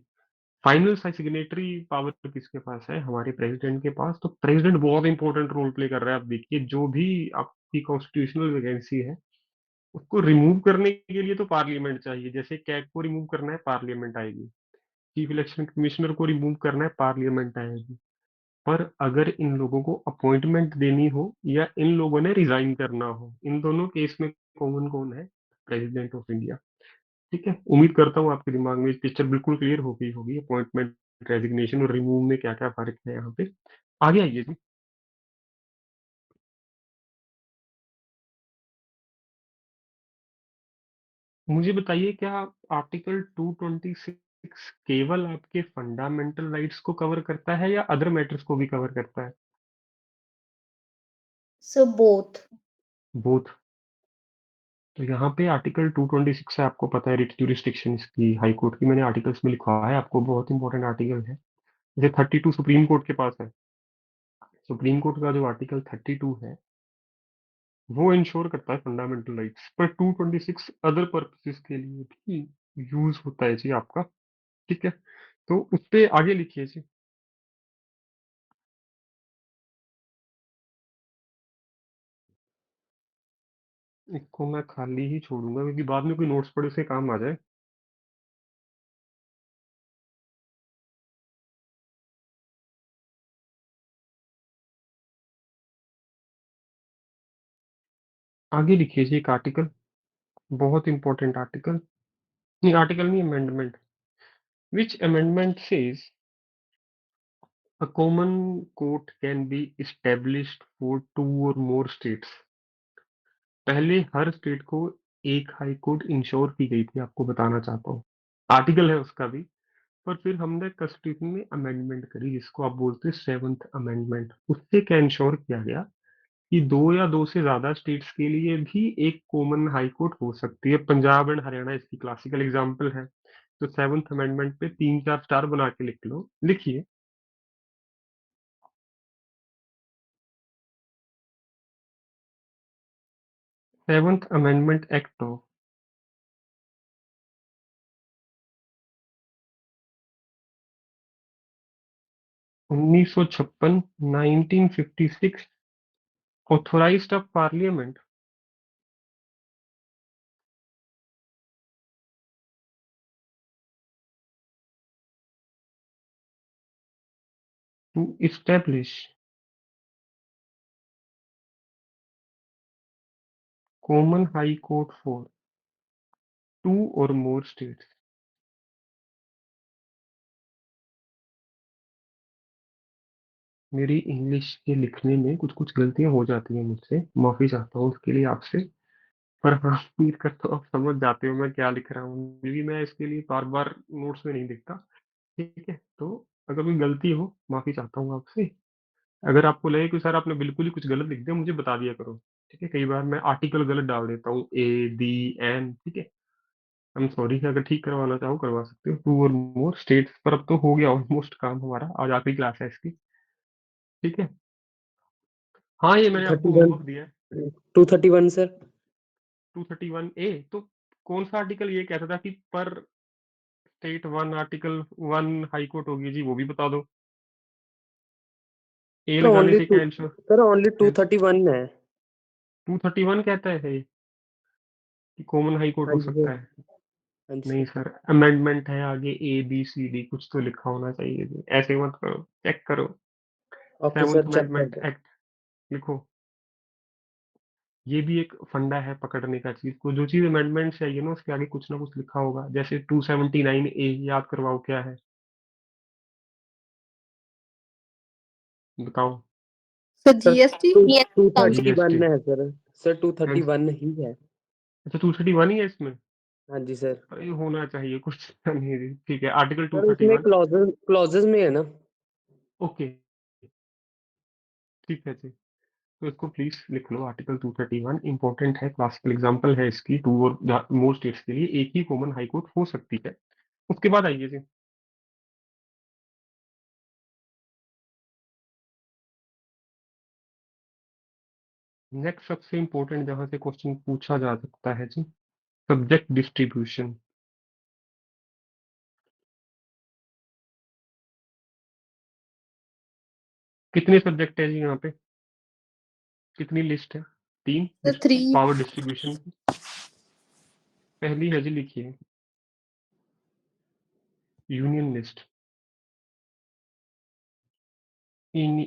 फाइनल सिग्नेटरी पावर किसके पास है? हमारे प्रेसिडेंट के पास। तो प्रेसिडेंट बहुत इंपॉर्टेंट रोल प्ले कर रहा है। आप देखिए, जो भी आपकी कॉन्स्टिट्यूशनल वैकेंसी है उसको रिमूव करने के लिए तो पार्लियामेंट चाहिए। जैसे कैग को रिमूव करना है, पार्लियामेंट आएगी। चीफ इलेक्शन कमिश्नर को रिमूव करना है, पार्लियामेंट आएगी। पर अगर इन लोगों को अपॉइंटमेंट देनी हो या इन लोगों ने रिजाइन करना हो, इन दोनों केस में कॉमन कौन है? President of India. ठीक है, उम्मीद करता हूँ आपके दिमाग में पिक्चर बिल्कुल क्लियर हो गई होगी, अपॉइंटमेंट, रेजिग्नेशन और रिमूव में क्या क्या फर्क है यहाँ पे। आगे आइए जी। मुझे बताइए, क्या आर्टिकल 226 केवल आपके फंडामेंटल राइट्स को कवर करता है या अदर मैटर्स को भी कवर करता है? So both. बोथ। तो यहाँ पे आर्टिकल 226 है, आपको पता है, रिट ज्यूरिसडिक्शन की, हाई कोर्ट की। मैंने आर्टिकल्स में लिखा है आपको, बहुत इंपॉर्टेंट आर्टिकल है। जैसे 32 सुप्रीम कोर्ट के पास है। सुप्रीम कोर्ट का जो आर्टिकल 32 है वो इंश्योर करता है फंडामेंटल राइट्स, पर 226 अदर पर्पसेस के लिए भी यूज होता है जी आपका। ठीक है, तो उस पे आगे लिखिए जी। इसको मैं खाली ही छोड़ूंगा क्योंकि बाद में कोई नोट्स पढ़े से काम आ जाए। आगे लिखिए जी एक आर्टिकल, बहुत इंपॉर्टेंट आर्टिकल। नहीं, आर्टिकल नहीं, amendment. Which amendment says a common court can be established for two or more states। पहले हर स्टेट को एक हाई कोर्ट इंश्योर की गई थी, आपको बताना चाहता हूँ। आर्टिकल है उसका भी। पर फिर हमने कॉन्स्टिट्यूशन में अमेंडमेंट करी जिसको आप बोलते हैं 7th अमेंडमेंट। उससे क्या इंश्योर किया गया कि दो या दो से ज्यादा स्टेट्स के लिए भी एक कॉमन हाई कोर्ट हो सकती है। पंजाब एंड हरियाणा इसकी क्लासिकल एग्जाम्पल है। तो सेवन्थ अमेंडमेंट पे 3 4 स्टार बना के लिख लो, लिखिए। Seventh amendment act of 1956, 1956, authorized of parliament to establish common high court for two or more states। मेरी इंग्लिश के लिखने में कुछ कुछ गलतियां हो जाती हैं, मुझसे माफी चाहता हूँ उसके लिए आपसे। पर हाँ, उम्मीद करता हूँ आप समझ जाते हो मैं क्या लिख रहा हूँ, क्योंकि मैं इसके लिए बार बार नोट्स में नहीं लिखता। ठीक है, तो अगर कोई गलती हो माफी चाहता हूँ आपसे। अगर आपको लगे कि सर आपने बिल्कुल ही कुछ गलत लिख दिया, मुझे बता दिया करो। ठीक है, कई बार मैं आर्टिकल गलत डाल देता हूँ, ए दी एन। ठीक है, आई एम सॉरी। अगर ठीक करवाना चाहो करवा सकते हो, टू और मोर स्टेट्स। पर अब तो हो गया ऑलमोस्ट काम हमारा, आज आखिरी क्लास है इसकी। ठीक है, हाँ ये मैंने आपको 31, होमवर्क दिया है। 231 सर। 231A, तो कौन सा आर्टिकल ये कहता था कि पर state one article one high court होगी जी, वो भी बता दो। ए सर लगाने ओनली से टू क्या आंसर सर ओनली है? 231 है। 231 कहता है ये कि कॉमन हाई कोर्ट हाँ हो जी सकता सर। है। हाँ जी नहीं सर। सर, अमेंडमेंट है आगे, ABCD कुछ तो लिखा होना चाहिए जी, ऐसे मत करो, चेक करो। Okay seventh sir, check amendment करते हैं। एक्ट लिखो। ये भी एक फंडा है पकड़ने का चीज को, जो चीज अमेंडमेंट से आई है ना उसके आगे कुछ ना कुछ लिखा होगा। जैसे 279A याद करवाओ क्या है, बताओ। Sir sir GST two thirty council. GST। One है सर। सर 231 ही है। अच्छा, 231 ही है इसमें। हाँ जी सर। अरे होना चाहिए कुछ नहीं जी। ठीक है, आर्टिकल टू सर थर्टी उसमें वन क्लॉजेस क्लॉजेस में है ना। ओके, ठीक है जी। तो इसको प्लीज लिख लो, आर्टिकल 231 इंपॉर्टेंट है, क्लासिकल एग्जांपल है इसकी। टू और मोर स्टेट्स के लिए एक ही कॉमन हाई कोर्ट हो सकती है। उसके बाद आइए जी, नेक्स्ट सबसे इंपॉर्टेंट जहां से क्वेश्चन पूछा जा सकता है जी, सब्जेक्ट डिस्ट्रीब्यूशन। कितने सब्जेक्ट है जी यहाँ पे, कितनी लिस्ट है? 3 सर 3। पावर डिस्ट्रीब्यूशन की। पहली है जी, लिखिए, यूनियन लिस्ट।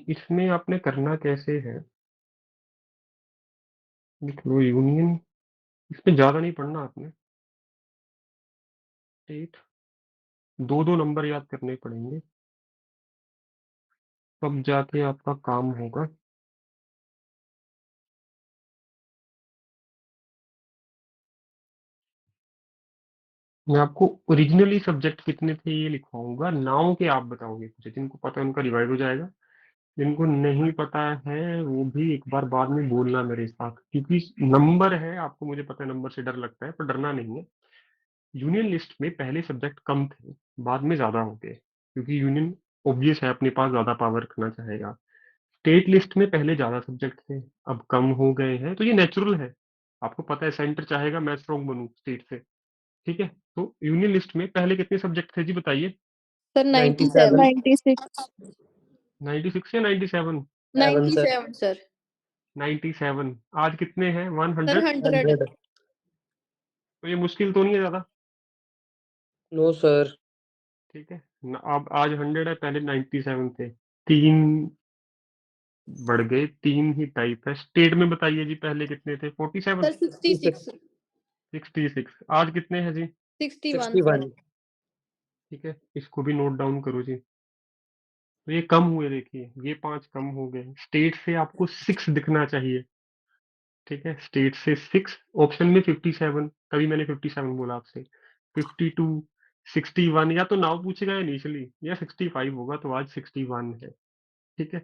इसमें आपने करना कैसे है, लिख लो यूनियन। इसमें ज्यादा नहीं पढ़ना आपने, स्टेट, दो दो नंबर याद करने पड़ेंगे, तब जाके आपका काम होगा। मैं आपको ओरिजिनली सब्जेक्ट कितने थे ये लिखवाऊंगा, नाम के आप बताओगे, मुझे जिनको पता है उनका रिवाइज हो जाएगा, जिनको नहीं पता है वो भी एक बार बाद में बोलना मेरे साथ, क्योंकि नंबर है, आपको मुझे पता है नंबर से डर लगता है, पर डरना नहीं है। यूनियन लिस्ट में पहले सब्जेक्ट कम थे, बाद में ज्यादा हो गए, क्योंकि यूनियन ऑब्वियस है अपने पास ज्यादा पावर रखना चाहेगा। स्टेट लिस्ट में पहले ज्यादा सब्जेक्ट थे, अब कम हो गए हैं, तो ये नेचुरल है। आपको पता है सेंटर चाहेगा मैं स्ट्रॉन्ग बनूं स्टेट से। ठीक है, तो यूनियन लिस्ट में पहले कितने सब्जेक्ट थे जी, बताइए। सर 97 97। 96। 96 या 97? 7 सर। 97 सर। 97। आज कितने हैं, सर 100? 100। 100। तो ये मुश्किल तो नहीं है ज्यादा। No sir. ठीक है, अब आज 100 है, पहले 97 थे, तीन बढ़ गए, तीन ही टाइप है। स्टेट में बताइए जी पहले कितने थे, 47? सर 66। 66। आज कितने हैं जी? 61 सर। 61। ठीक है, इसको भी नोट डाउन करो जी। तो ये कम हुए, देखिए ये 5 कम हो गए। स्टेट से आपको 6 दिखना चाहिए। ठीक है, स्टेट से 6, ऑप्शन में 57, तभी मैंने 57 बोला आपसे। 52, 61, या तो नाउ पूछेगा इनिशियली, या 65 होगा, तो आज 61 है। ठीक है,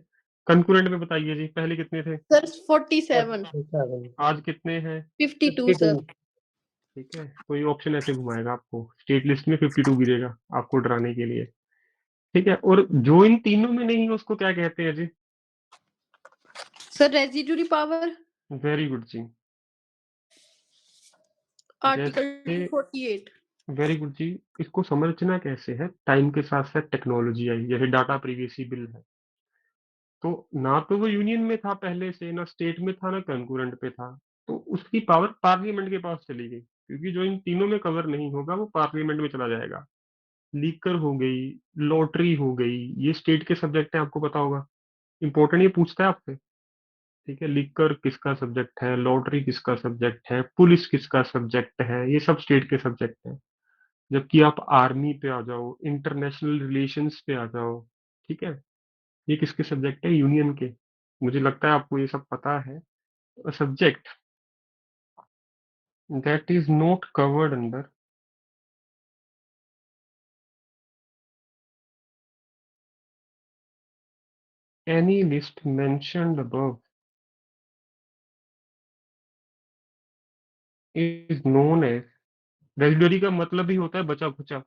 कंकूरेंट में बताइए जी, पहले कितने थे? सर 47। 47। आज कितने हैं? 52 सर। 52। ठीक है, तो ये ऑप्शन ऐसे घुमाएगा आपको, स्टेट लिस्ट में 52 गिरेगा आपको डराने के लिए। ठीक है, और जो इन तीनों में नहीं है उसको क्या कहते हैं जी? Sir residuary power, very good जी। आर्टिकल जैसे 248। वेरी गुड जी। इसको समझना कैसे है, टाइम के साथ साथ टेक्नोलॉजी आई, जैसे डाटा प्रिवेसी बिल है, तो ना तो वो यूनियन में था पहले से, ना स्टेट में था, ना कंकूरेंट पे था, तो उसकी पावर पार्लियामेंट के पास चली गई, क्योंकि जो इन तीनों में कवर नहीं होगा वो पार्लियामेंट में चला जाएगा। लीकर हो गई, लॉटरी हो गई, ये स्टेट के सब्जेक्ट है, आपको पता होगा, इंपॉर्टेंट, ये पूछता है आपसे। ठीक है, लीकर किसका सब्जेक्ट है, लॉटरी किसका सब्जेक्ट है, पुलिस किसका सब्जेक्ट है, ये सब स्टेट के सब्जेक्ट है। जबकि आप आर्मी पे आ जाओ, इंटरनेशनल रिलेशंस पे आ जाओ, ठीक है, ये किसके सब्जेक्ट है? यूनियन के। मुझे लगता है आपको ये सब पता है। Subject that is not covered under any list mentioned above is known as, residuary का मतलब ही होता है बचा खुचा।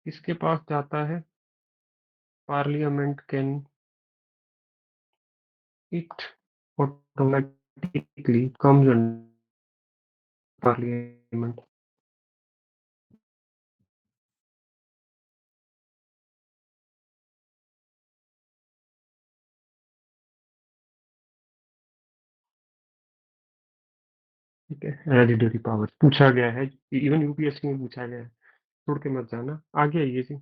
किसके पास जाता है? Parliament can it automatically comes under parliament। ठीक है, हेरिडिटरी पावर पूछा गया है, इवन यूपीएससी में पूछा गया है, छोड़ के मत जाना। आगे आइए जी।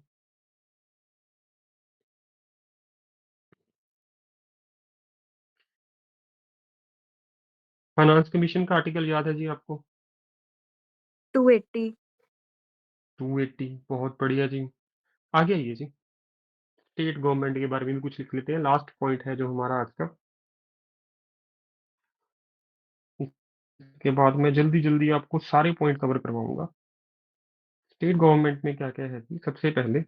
फाइनेंस कमीशन का आर्टिकल याद है जी आपको? 280। 280, बहुत बढ़िया जी। आगे आइए जी, स्टेट गवर्नमेंट के बारे में भी कुछ लिख लेते हैं, लास्ट पॉइंट है जो हमारा आज का। इसके बाद मैं जल्दी जल्दी आपको सारे पॉइंट कवर करवाऊंगा। स्टेट गवर्नमेंट में क्या क्या है जी? सबसे पहले,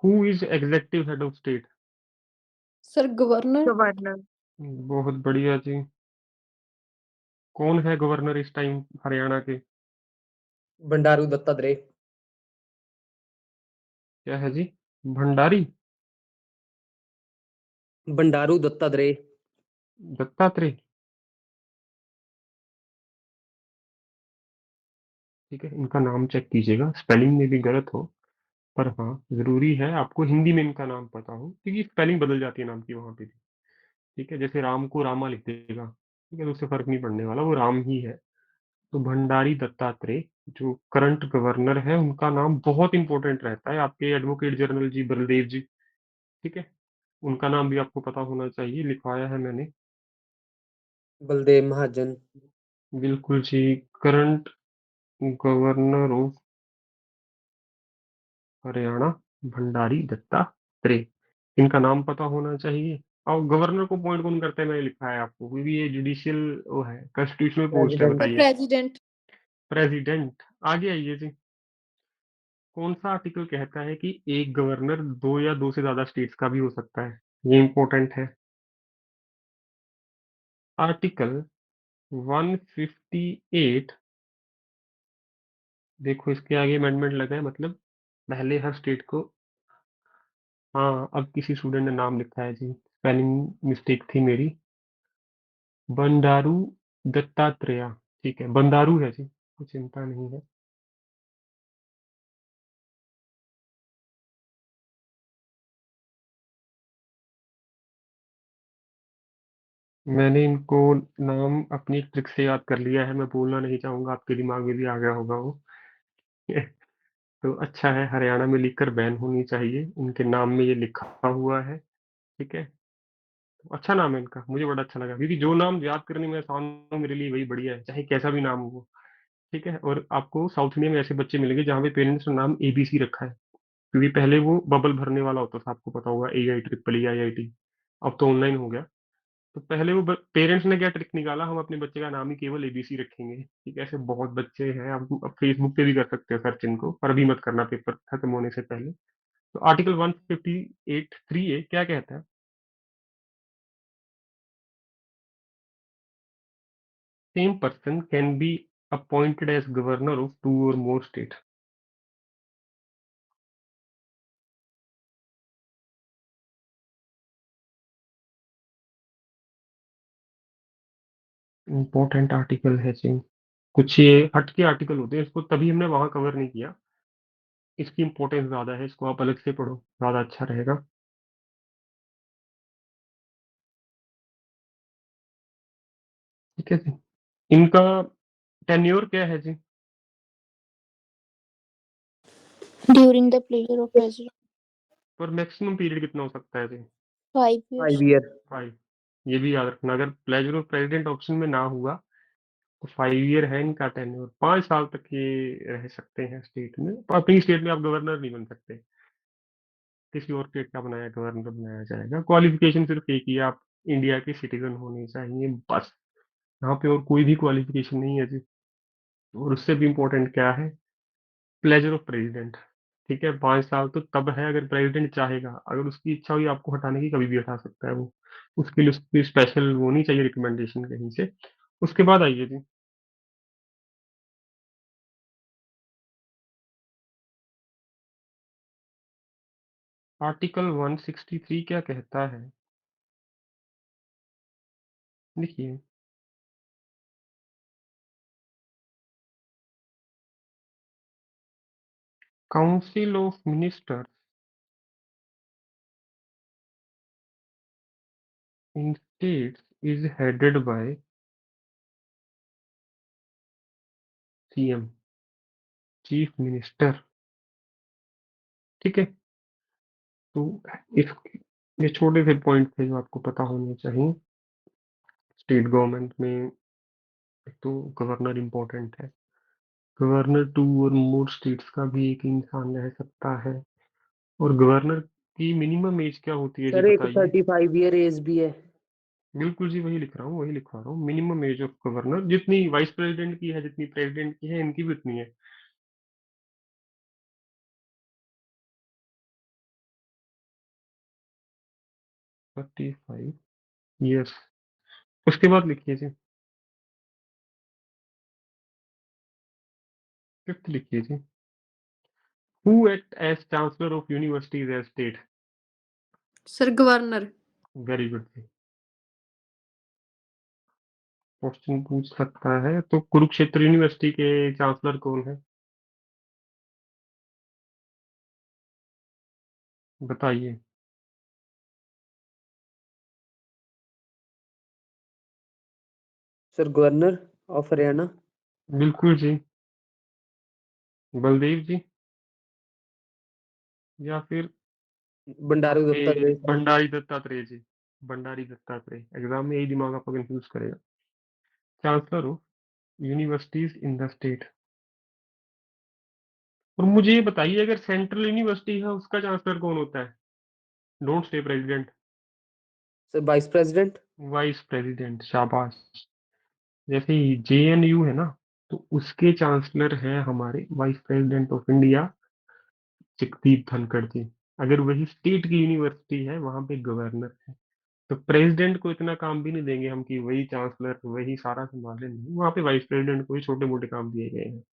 who is executive head of state? Sir governor. Governor. बहुत बढ़िया जी। कौन है गवर्नर इस टाइम हरियाणा के? बंडारू दत्तात्रेय। क्या है जी? भंडारी बंडारू दत्तात्रेय। दत्तात्रेय। ठीक है, इनका नाम चेक कीजिएगा, स्पेलिंग में भी गलत हो, पर हाँ जरूरी है आपको हिंदी में इनका नाम पता हो, क्योंकि स्पेलिंग बदल जाती है नाम की वहां पे भी। ठीक है, जैसे राम को रामा लिख देगा, ठीक है, तो उससे फर्क नहीं पड़ने वाला, वो राम ही है। तो भंडारी दत्तात्रेय जो करंट गवर्नर है, उनका नाम बहुत इंपॉर्टेंट रहता है, आपके एडवोकेट जनरल जी बलदेव जी। ठीक है, उनका नाम भी आपको पता होना चाहिए, लिखवाया है मैंने। बलदेव महाजन। बिल्कुल जी, current governor of Haryana Bhandari Dattatreya, इनका नाम पता होना चाहिए। और गवर्नर को पॉइंट कौन करता है, मैंने लिखा है आपको, क्योंकि ये जुडिशियल वो है, कॉन्स्टिट्यूशनल पोस्ट है, प्रेसिडेंट। सर बताइए। प्रेसिडेंट। प्रेसिडेंट। आगे आइए जी, कौन सा आर्टिकल कहता है कि एक गवर्नर दो या दो से ज्यादा स्टेट्स का भी हो सकता है? ये इंपॉर्टेंट है। आर्टिकल 158। देखो इसके आगे अमेंडमेंट लगा है, मतलब पहले हर स्टेट को, हाँ अब किसी स्टूडेंट ने नाम लिखा है जी, स्पेलिंग मिस्टेक थी मेरी, बंडारू दत्तात्रेय। ठीक है, बंदारू है जी, कोई चिंता नहीं है। मैंने इनको नाम अपनी ट्रिक से याद कर लिया है, मैं बोलना नहीं चाहूंगा, आपके दिमाग में भी आ गया होगा वो। तो अच्छा है, हरियाणा में लिखकर बैन होनी चाहिए, उनके नाम में ये लिखा हुआ है। ठीक है, तो अच्छा नाम है इनका, मुझे बड़ा अच्छा लगा, क्योंकि जो नाम याद करने में आसान हो मेरे लिए वही बढ़िया है, चाहे कैसा भी नाम हो वो। ठीक है, और आपको साउथ इंडिया में ऐसे बच्चे मिलेंगे जहाँ पे पेरेंट्स ने नाम एबीसी रखा है, क्योंकि पहले वो बबल भरने वाला होता था, आपको पता होगा, ए I triple E I I T, अब तो ऑनलाइन हो गया। तो पहले वो पेरेंट्स ने क्या ट्रिक निकाला, हम अपने बच्चे का नाम ही केवल एबीसी रखेंगे। ठीक है, ऐसे बहुत बच्चे हैं, आप फेसबुक पे भी कर सकते हो सर्च इनको, पर अभी मत करना पेपर खत्म होने से पहले। तो आर्टिकल 158(3)(a) क्या कहता है? Same person can be appointed as governor of 2 or more state. Important article है जी। कुछ ये हटके आर्टिकल होते हैं, इसको तभी हमने वहां कवर नहीं किया, इसकी इंपॉर्टेंस ज्यादा है, इसको आप अलग से पढ़ो, ज्यादा अच्छा रहेगा। ठीक है जी। इनका टेन्योर क्या है जी? During the pleasure of president पर मैक्सिमम पीरियड कितना हो सकता है जी? 5 years। 5 ईयर। 5। ये भी याद रखना, अगर प्लेजर ऑफ प्रेसिडेंट ऑप्शन में ना हुआ तो 5 ईयर है इनका टेन्योर, 5 साल तक ये रह सकते हैं स्टेट में। पर अपनी स्टेट में आप गवर्नर नहीं बन सकते, किसी और स्टेट का बनाया गवर्नर बनाया जाएगा। क्वालिफिकेशन सिर्फ एक ही है, आप इंडिया के सिटीजन होने चाहिए, बस। यहाँ पे और कोई भी क्वालिफिकेशन नहीं है जी। और उससे भी इम्पोर्टेंट क्या है? Pleasure of president. ठीक है, 5 साल तो तब है अगर प्रेसिडेंट चाहेगा, अगर उसकी इच्छा हुई आपको हटाने की, कभी भी हटा सकता है वो। उसके लिए उसकी स्पेशल वो नहीं चाहिए रिकमेंडेशन कहीं से। उसके बाद आइए जी, आर्टिकल 163 क्या कहता है? देखिए, council of ministers in states is headed by CM, chief minister. ठीक है, तो इस ये छोटे से पॉइंट थे जो आपको पता होने चाहिए। स्टेट गवर्नमेंट में एक तो गवर्नर इम्पोर्टेंट है, गवर्नर 2 or more स्टेट्स का भी एक इंसान रह सकता है। और गवर्नर की मिनिमम एज क्या होती है जी, सर एक बताइए? 35 ईयर एज भी है। बिल्कुल जी, वही लिख रहा हूँ, वही लिखवा रहा हूँ। मिनिमम एज ऑफ गवर्नर जितनी वाइस प्रेसिडेंट की है, जितनी प्रेसिडेंट की है, इनकी भी उतनी है। 35 ईयर्स। उसके बाद लिखिए जी, फिफ्थ लिखिए जी, who act as chancellor of universities as state. Sir governor. Very good जी। क्वेश्चन पूछ सकता है, तो कुरुक्षेत्र यूनिवर्सिटी के चांसलर कौन है, बताइए? Sir governor of Haryana. बिल्कुल जी। बलदेव जी, या फिर बंडारू आपके दत्तात्रेय। भंडारी दत्तात्रेय जी। भंडारी दत्तात्रेय, एग्जाम में यही दिमाग आपको कंफ्यूज करेगा। Chancellor of universities in the state. और मुझे ये बताइए, अगर सेंट्रल यूनिवर्सिटी है उसका चांसलर कौन होता है? Don't stay president. Sir vice president. Vice president, शाबाश। जैसे जेएनयू है ना, तो उसके चांसलर है हमारे vice president of India, Jagdeep Dhankhar ji. अगर वही स्टेट की यूनिवर्सिटी है, वहां पे गवर्नर है। तो प्रेसिडेंट को इतना काम भी नहीं देंगे हम कि वही चांसलर वही सारा संभाले, नहीं, वहां पे वाइस प्रेसिडेंट को ही छोटे मोटे काम दिए गए हैं।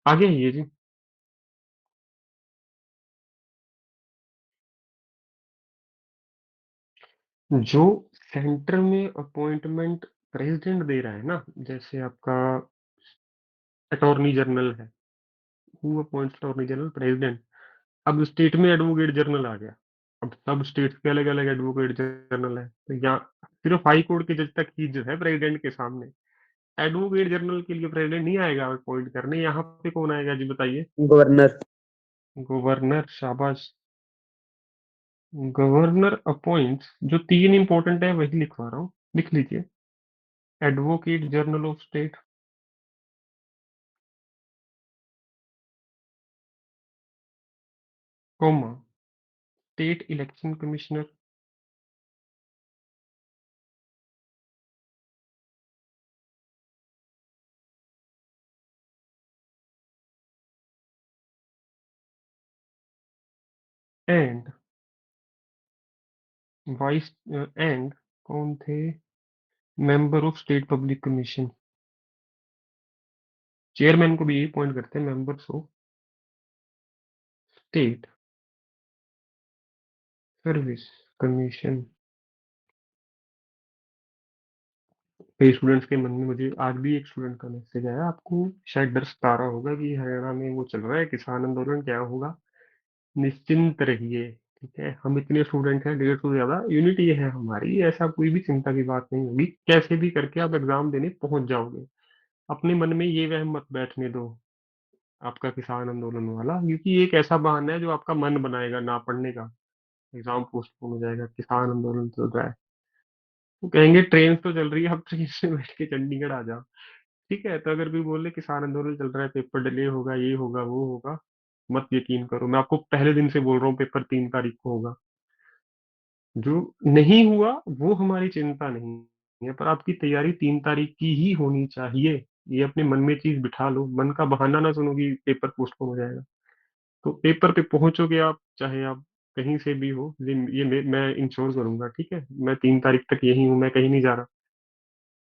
आगे है ये जी, जो सेंटर में अपॉइंटमेंट प्रेसिडेंट दे रहा है ना, जैसे आपका अटॉर्नी जनरल है, who appoints attorney general? President. अब स्टेट में एडवोकेट जनरल आ गया, अब सब स्टेट्स के अलग अलग एडवोकेट जनरल है, तो यहाँ सिर्फ हाई कोर्ट के जज तक ही जो है प्रेसिडेंट के सामने। एडवोकेट जनरल के लिए प्रेसिडेंट नहीं आएगा अपॉइंट करने, यहाँ पे कौन आएगा जी, बताइए? गवर्नर। गवर्नर, शाबाश। गवर्नर अपॉइंट्स, जो तीन इंपॉर्टेंट है वही लिखवा रहा हूँ, लिख लीजिए। Advocate general of state, comma, state election commissioner, and vice and कौन थे? Member of state public commission, chairman को भी यही पॉइंट करते हैं, members of state service commission. कई स्टूडेंट्स के मन में, मुझे आज भी एक स्टूडेंट का मैसेज आया, आपको शायद डर सता रहा होगा कि हरियाणा में वो चल रहा है किसान आंदोलन, क्या होगा। निश्चिंत रहिए, ठीक है, हम इतने स्टूडेंट हैं, 150 से ज्यादा, यूनिटी है हमारी, ऐसा कोई भी चिंता की बात नहीं होगी, कैसे भी करके आप एग्जाम देने पहुंच जाओगे। अपने मन में ये वहम मत बैठने दो आपका किसान आंदोलन वाला, क्योंकि ये एक ऐसा बहाना है जो आपका मन बनाएगा ना पढ़ने का। एग्जाम पोस्टपोन हो जाएगा, किसान आंदोलन चल रहा है, वो कहेंगे ट्रेन तो चल रही है, आप ट्रेन से बैठ के चंडीगढ़ आ जाओ। ठीक है, तो अगर कोई बोले किसान आंदोलन चल रहा है, पेपर डिले होगा, ये होगा वो होगा, मत यकीन करो, मैं आपको पहले दिन से बोल रहा हूँ पेपर 3 तारीख को होगा। जो नहीं हुआ वो हमारी चिंता नहीं है, पर आपकी तैयारी 3 तारीख की ही होनी चाहिए। ये अपने मन में चीज बिठा लो, मन का बहाना ना सुनो कि पेपर पोस्टपोन हो जाएगा। तो पेपर पे पहुंचोगे आप, चाहे आप कहीं से भी हो, ये मैं इंश्योर करूंगा, ठीक है, मैं 3 तारीख तक यही हूँ, मैं कहीं नहीं जा रहा।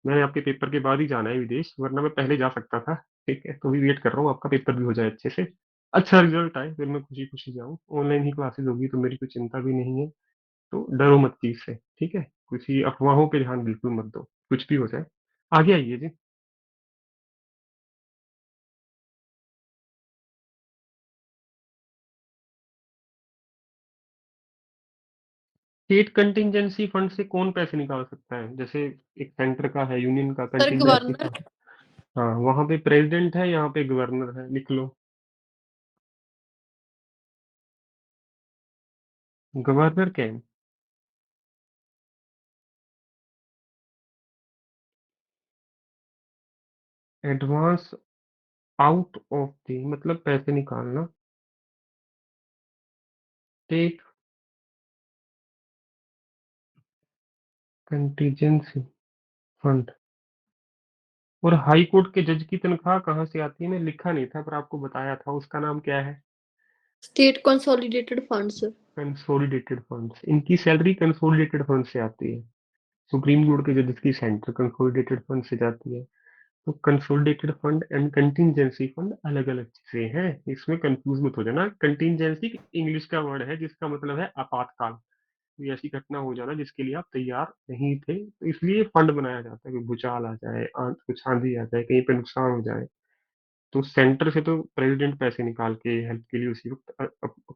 मैंने आपके पेपर के बाद ही जाना है विदेश, वरना मैं पहले जा सकता था। ठीक है, तो भी वेट कर रहा हूँ आपका पेपर भी हो जाए अच्छे से, अच्छा रिजल्ट आए, फिर मैं खुशी खुशी जाऊँ। ऑनलाइन ही क्लासेस होगी तो मेरी कोई चिंता भी नहीं है। तो डरो मत चीज से, ठीक है, कुछ ही अफवाहों पे ध्यान बिल्कुल मत दो, कुछ भी हो जाए। आगे आइए जी। स्टेट कंटिंजेंसी फंड से कौन पैसे निकाल सकता है? जैसे एक सेंटर का है, यूनियन का सर कंटिंजेंसी गवर्नर। का। हाँ, वहां पे प्रेसिडेंट है, यहाँ पे गवर्नर है, लिख लो। Governor can advance out of the, मतलब पैसे निकालना, स्टेट कंटिजेंसी फंड। और हाई कोर्ट के जज की तनख्वाह कहाँ से आती है? मैं लिखा नहीं था पर आपको बताया था, उसका नाम क्या है? State consolidated fund sir. Consolidated funds, इनकी सैलरी कंसोलिडेटेड फंड से आती है। सुप्रीम कोर्ट के जजेस की सेंटर कंसोलिडेटेड फंड से जाती है। तो consolidated fund and contingency fund अलग अलग चीजें हैं, इसमें कंफ्यूज मत हो जाना। कंटिंजेंसी इंग्लिश का वर्ड है जिसका मतलब है आपातकाल, कोई ऐसी घटना हो जाना जिसके लिए आप तैयार नहीं थे, तो इसलिए फंड बनाया जाता है कि भूचाल आ जाए, कुछ आंधी आ जाए, कहीं पे नुकसान हो जाए। तो सेंटर से तो प्रेसिडेंट पैसे निकाल के हेल्प के लिए उसी वक्त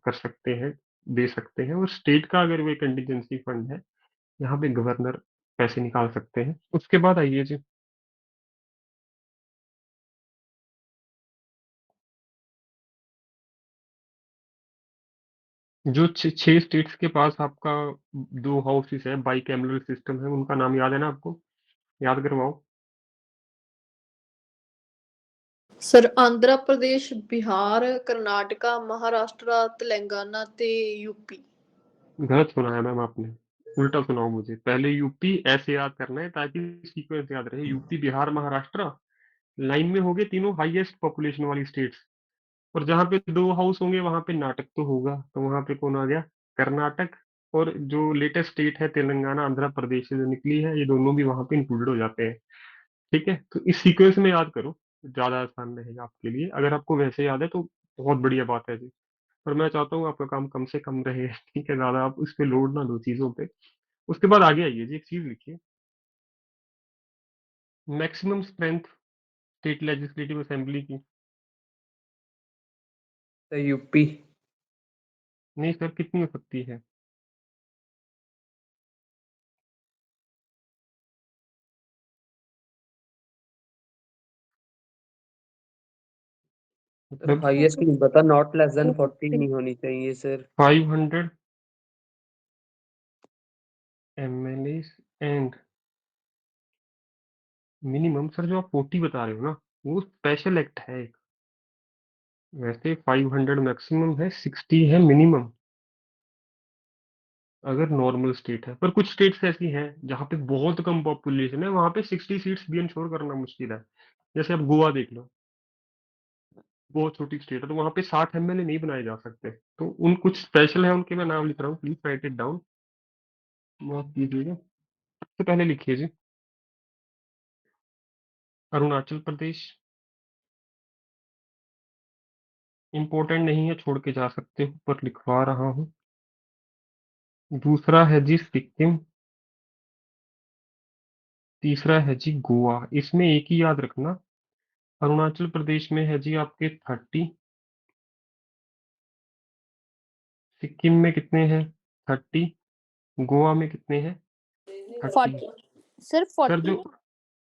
कर सकते हैं, दे सकते हैं। और स्टेट का अगर वो कंटिजेंसी फंड है, यहाँ पे गवर्नर पैसे निकाल सकते हैं। उसके बाद आइए जी, जो 6 स्टेट्स के पास आपका 2 हाउसेस है, बाई कैमरल सिस्टम है, उनका नाम याद है ना आपको? याद करवाओ। सर आंध्र प्रदेश, बिहार, कर्नाटका, महाराष्ट्र, तेलंगाना ते यूपी। गलत सुना है मैम आपने, उल्टा सुनाओ मुझे। पहले यूपी ऐसे याद करना है ताकि सीक्वेंस याद रहे, यूपी बिहार महाराष्ट्र लाइन में होंगे, तीनों हाईएस्ट पॉपुलेशन वाली स्टेट्स। और जहाँ पे 2 हाउस होंगे वहां पे नाटक तो होगा, तो वहां पे कौन आ गया? कर्नाटक। और जो लेटेस्ट स्टेट है तेलंगाना आंध्र प्रदेश से जो निकली है, ये दोनों भी वहां पे इंक्लूडेड हो जाते हैं। ठीक है, तो इस सीक्वेंस में याद करो, ज्यादा आसान रहेगा आपके लिए। अगर आपको वैसे याद है तो बहुत बढ़िया बात है जी, पर मैं चाहता हूँ आपका काम कम से कम रहे। ठीक है, ज्यादा आप उस पे लोड ना दो चीजों पे। उसके बाद आगे आइए जी, एक चीज लिखिए, maximum strength state legislative assembly की। तो यूपी। नहीं सर, कितनी हो सकती है? सर मतलब हाईएस्ट नहीं पता, नॉट लेस देन 40 नहीं होनी चाहिए sir. 500 MLA and minimum. Sir जो आप 40 बता रहे हो ना, वो स्पेशल एक्ट है एक। वैसे 500 मैक्सिमम है, 60 है मिनिमम, अगर नॉर्मल स्टेट है। पर कुछ स्टेट्स ऐसी हैं जहाँ पे बहुत कम पॉपुलेशन है, वहां पे 60 सीट्स भी इंश्योर करना मुश्किल है। जैसे अब गोवा देख लो, बहुत छोटी स्टेट है, तो वहां पे 60 एमएलए नहीं बनाए जा सकते। तो उन कुछ स्पेशल है उनके, मैं नाम लिख रहा हूँ, प्लीज राइट इट डाउन। माफ कीजिएगा, सबसे पहले लिखिए जी अरुणाचल प्रदेश, इंपॉर्टेंट नहीं है, छोड़ के जा सकते हो, पर लिखवा रहा हूँ। दूसरा है जी सिक्किम, तीसरा है जी गोवा। इसमें एक ही याद रखना, अरुणाचल प्रदेश में है जी आपके 30, सिक्किम में कितने हैं 30, गोवा में कितने हैं 30। 40 सर, सर 40 जो में।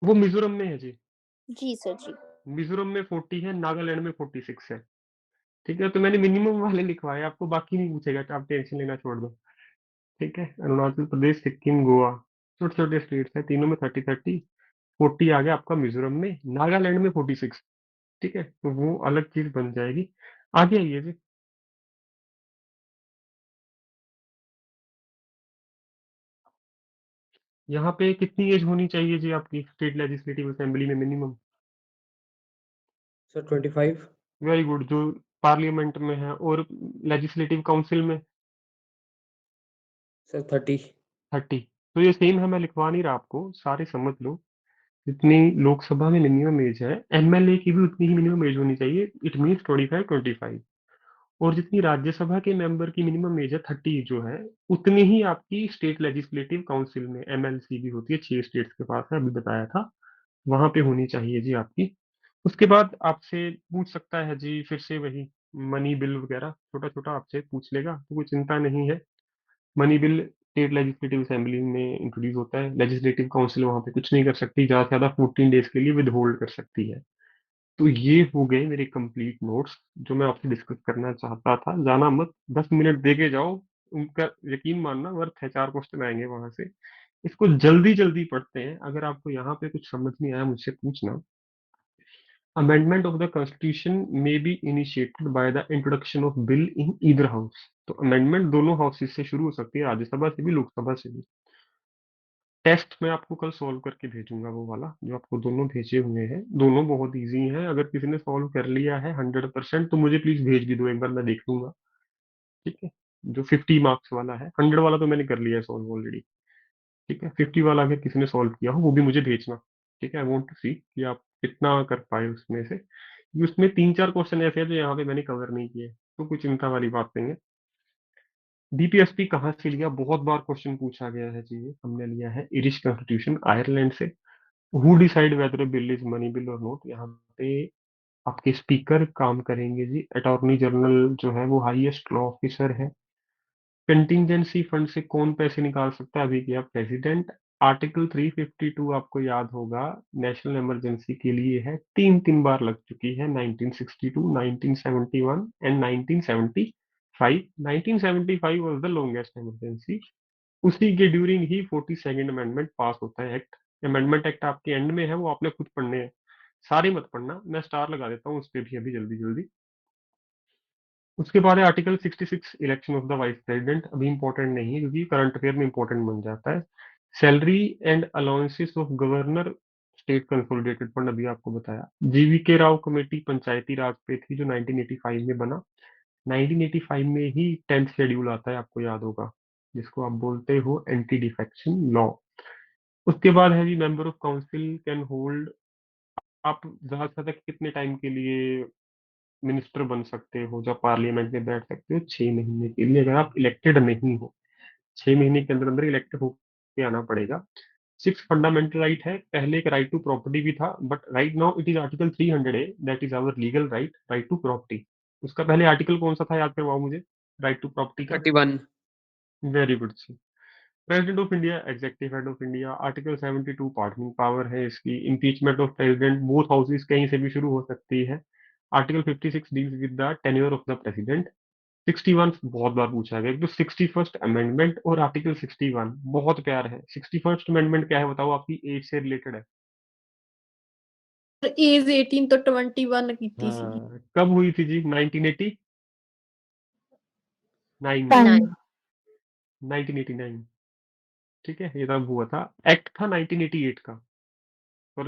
वो मिजोरम में है जी, जी सर जी। मिजोरम में 40 है, नागालैंड में 46 है। ठीक है, तो मैंने मिनिमम वाले लिखवाए, आपको बाकी नहीं पूछेगा, तो आप टेंशन लेना छोड़ दो। ठीक है, अरुणाचल प्रदेश, सिक्किम, गोवा, छोटे छोटे स्टेट्स हैं, तीनों में 30-30। 40 आ गया आपका मिजोरम में, नागालैंड में 46। ठीक है, तो वो अलग चीज बन जाएगी। आगे आइए जी। यहाँ पे कितनी एज होनी चाहिए जी आपकी स्टेट लेजिस्लेटिव असेंबली में मिनिमम? सर 25। Very good. जो पार्लियामेंट में है, और लेजिस्लेटिव काउंसिल में? सर 30। 30। तो ये सेम है, मैं लिखवा नहीं रहा आपको, सारे समझ लो। जितनी लोकसभा में मिनिमम एज है, एमएलए की भी उतनी ही मिनिमम एज होनी चाहिए, इट मीन्स 25। और जितनी राज्यसभा के मेंबर की मिनिमम एज है 30 जो है, उतनी ही आपकी स्टेट लेजिस्लेटिव काउंसिल में एमएलसी भी होती है, 6 स्टेट्स के पास है, अभी बताया था, वहां पे होनी चाहिए जी आपकी। उसके बाद आपसे पूछ सकता है जी फिर से वही मनी बिल वगैरह, छोटा छोटा आपसे पूछ लेगा, तो कोई चिंता नहीं है। Money bill state legislative assembly में इंट्रोड्यूस होता है, लेजिस्लेटिव काउंसिल वहां पे कुछ नहीं कर सकती, ज्यादा से ज्यादा 14 डेज के लिए विद होल्ड कर सकती है। तो ये हो गए मेरे कंप्लीट नोट्स जो मैं आपसे डिस्कस करना चाहता था। जाना मत, 10 मिनट दे के जाओ, उनका यकीन मानना वर्थ है, 4 क्वेश्चन आएंगे वहां से। इसको जल्दी जल्दी पढ़ते हैं, अगर आपको यहाँ पे कुछ समझ नहीं आया मुझसे पूछना। Amendment of the constitution may be initiated by the introduction of bill in either house. तो अमेंडमेंट दोनों हाउसेस से शुरू हो सकती है, राज्यसभा से भी, लोकसभा से भी। टेस्ट मैं आपको कल सॉल्व करके भेजूंगा, वो वाला जो आपको दोनों भेजे हुए हैं, दोनों बहुत इजी हैं। अगर किसी ने सॉल्व कर लिया है 100% तो मुझे प्लीज भेज भी दो, एक बार मैं देख लूंगा। ठीक है, जो 50 मार्क्स वाला है, 100 वाला तो मैंने कर लिया है सॉल्व ऑलरेडी। ठीक है, 50 वाला अगर किसी ने सॉल्व किया हो वो भी मुझे भेजना। ठीक है, आई वॉन्ट टू सी कि आप कितना कर पाए उसमें से, क्योंकि उसमें 3-4 क्वेश्चन ऐसे हैं जो यहाँ पे मैंने कवर नहीं किए, तो कुछ चिंता वाली बात नहीं है। बीपीएसपी कहाँ से लिया, बहुत बार क्वेश्चन पूछा गया है जी, ये हमने लिया है इरिश कॉन्स्टिट्यूशन, आयरलैंड से। Who decide whether bill is money bill और नोट, यहाँ पे आपके स्पीकर काम करेंगे जी, अटॉर्नी जनरल जो है वो हाईएस्ट लॉ ऑफिसर है। कंटिंजेंसी फंड से कौन पैसे निकाल सकता है, अभी किया प्रेसिडेंट। आर्टिकल 352 आपको याद होगा, नेशनल इमरजेंसी के लिए है, तीन तीन बार लग चुकी है, 1962, 1971 and 1975। 1975 was the longest emergency. उसी के ड्यूरिंग ही 42nd अमेंडमेंट पास होता है, एक्ट। अमेंडमेंट एक्ट आपके एंड में है, वो आपने खुद पढ़ने हैं, सारे मत पढ़ना, मैं स्टार लगा देता हूँ उस पर भी अभी जल्दी जल्दी। उसके बाद है article 66, election of the vice president, अभी इंपॉर्टेंट नहीं है क्योंकि करंट अफेयर में इंपॉर्टेंट बन जाता है। Salary and allowances of governor, state consolidated fund, अभी आपको बताया। जीवी के राव कमेटी पंचायती राज पे थी, जो 1985 में बना। 1985 में ही 10th शेड्यूल आता है, आपको याद होगा, जिसको आप बोलते हो एंटी डिफेक्शन लॉ। उसके बाद है जी member of council can hold, आप ज्यादा से ज्यादा कितने टाइम के लिए मिनिस्टर बन सकते हो, जब पार्लियामेंट में बैठ सकते हो, 6 महीने के लिए, अगर आप इलेक्टेड नहीं हो। 6 महीने के अंदर अंदर इलेक्टेड होके आना पड़ेगा। 6 फंडामेंटल राइट है, पहले एक राइट टू प्रॉपर्टी भी था, but right now it is article 300 A, that is our legal right, right to property. उसका पहले आर्टिकल कौन सा था, याद करवाओ मुझे, राइट टू प्रॉपर्टी का। 31। Very good. President of India, executive head of India, article 72 pardoning power है इसकी। Impeachment of president, both houses कहीं से भी शुरू हो सकती है। Article 56 deals with the tenure of the president. 61 बहुत बार पूछा गया, तो 61st अमेंडमेंट और आर्टिकल 61 बहुत प्यार है। 61st अमेंडमेंट क्या है बताओ, आपकी एज से रिलेटेड है। एज 18 तो 21 ਕੀਤੀ ਸੀਗੀ। हाँ, कब हुई थी जी, 1989 में, 10 9. 1989। ठीक है, ये तब हुआ था। एक्ट था 1988 का, और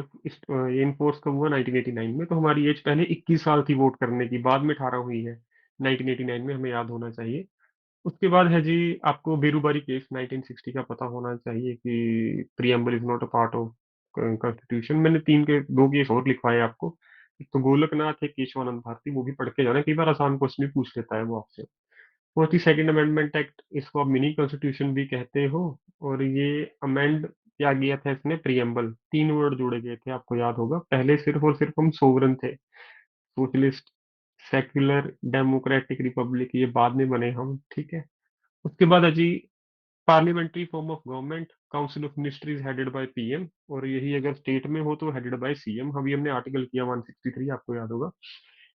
ये इन्फोर्स कब हुआ 1989 में, तो हमारी एज पहले 21 साल थी वोट करने की, बाद में 18 हुई है 1989 में, हमें याद होना चाहिए। उसके बाद है जी, आपको बेरूबारी केस 1960 का पता होना चाहिए कि preamble is not a part of constitution. मैंने तीन के दो केस और लिखवाए आपको, एक तो गोलकनाथ है, केशवानंद भारती, वो भी पढ़ के जाना, कई बार आसान क्वेश्चन भी पूछ लेता है वो आपसे। 42nd अमेंडमेंट एक्ट, इसको आप मिनी कॉन्स्टिट्यूशन भी कहते हो। और ये अमेंड किया गया था, इसमें प्रियम्बल 3 वर्ड जोड़े गए थे, आपको याद होगा। पहले सिर्फ और सिर्फ हम सोवरन थे, सोशलिस्ट, सेक्युलर, डेमोक्रेटिक, रिपब्लिक, ये बाद में बने हम, ठीक है। उसके बाद अजी, parliamentary form of government, council of ministries headed by PM, और यही अगर स्टेट में हो तो हेडेड बाय सीएम। अभी हमने आर्टिकल किया 163, आपको याद होगा।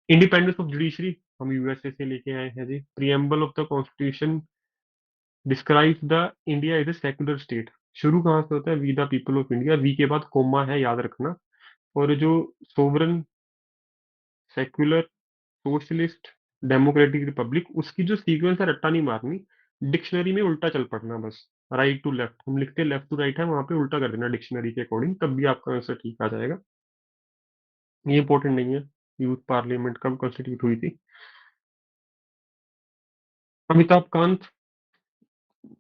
इंडिपेंडेंस ऑफ जुडिशरी हम यूएसए से लेके आए हैं जी। Preamble of the constitution describe the India is a secular state. शुरू कहाँ से होता है? We the people of India, we के बाद कोमा है, याद रखना। और जो sovereign, secular, socialist, democratic, republic, उसकी जो सीक्वेंस है रट्टा नहीं मारनी, डिक्शनरी में उल्टा चल पड़ना बस। राइट टू लेफ्ट हम लिखते हैं, लेफ्ट टू राइट है, वहां पे उल्टा कर देना डिक्शनरी के अकॉर्डिंग, तब भी आपका आंसर ठीक आ जाएगा। ये इंपॉर्टेंट नहीं है यूथ पार्लियामेंट कब कॉन्स्टिट्यूट हुई थी। Amitabh Kant,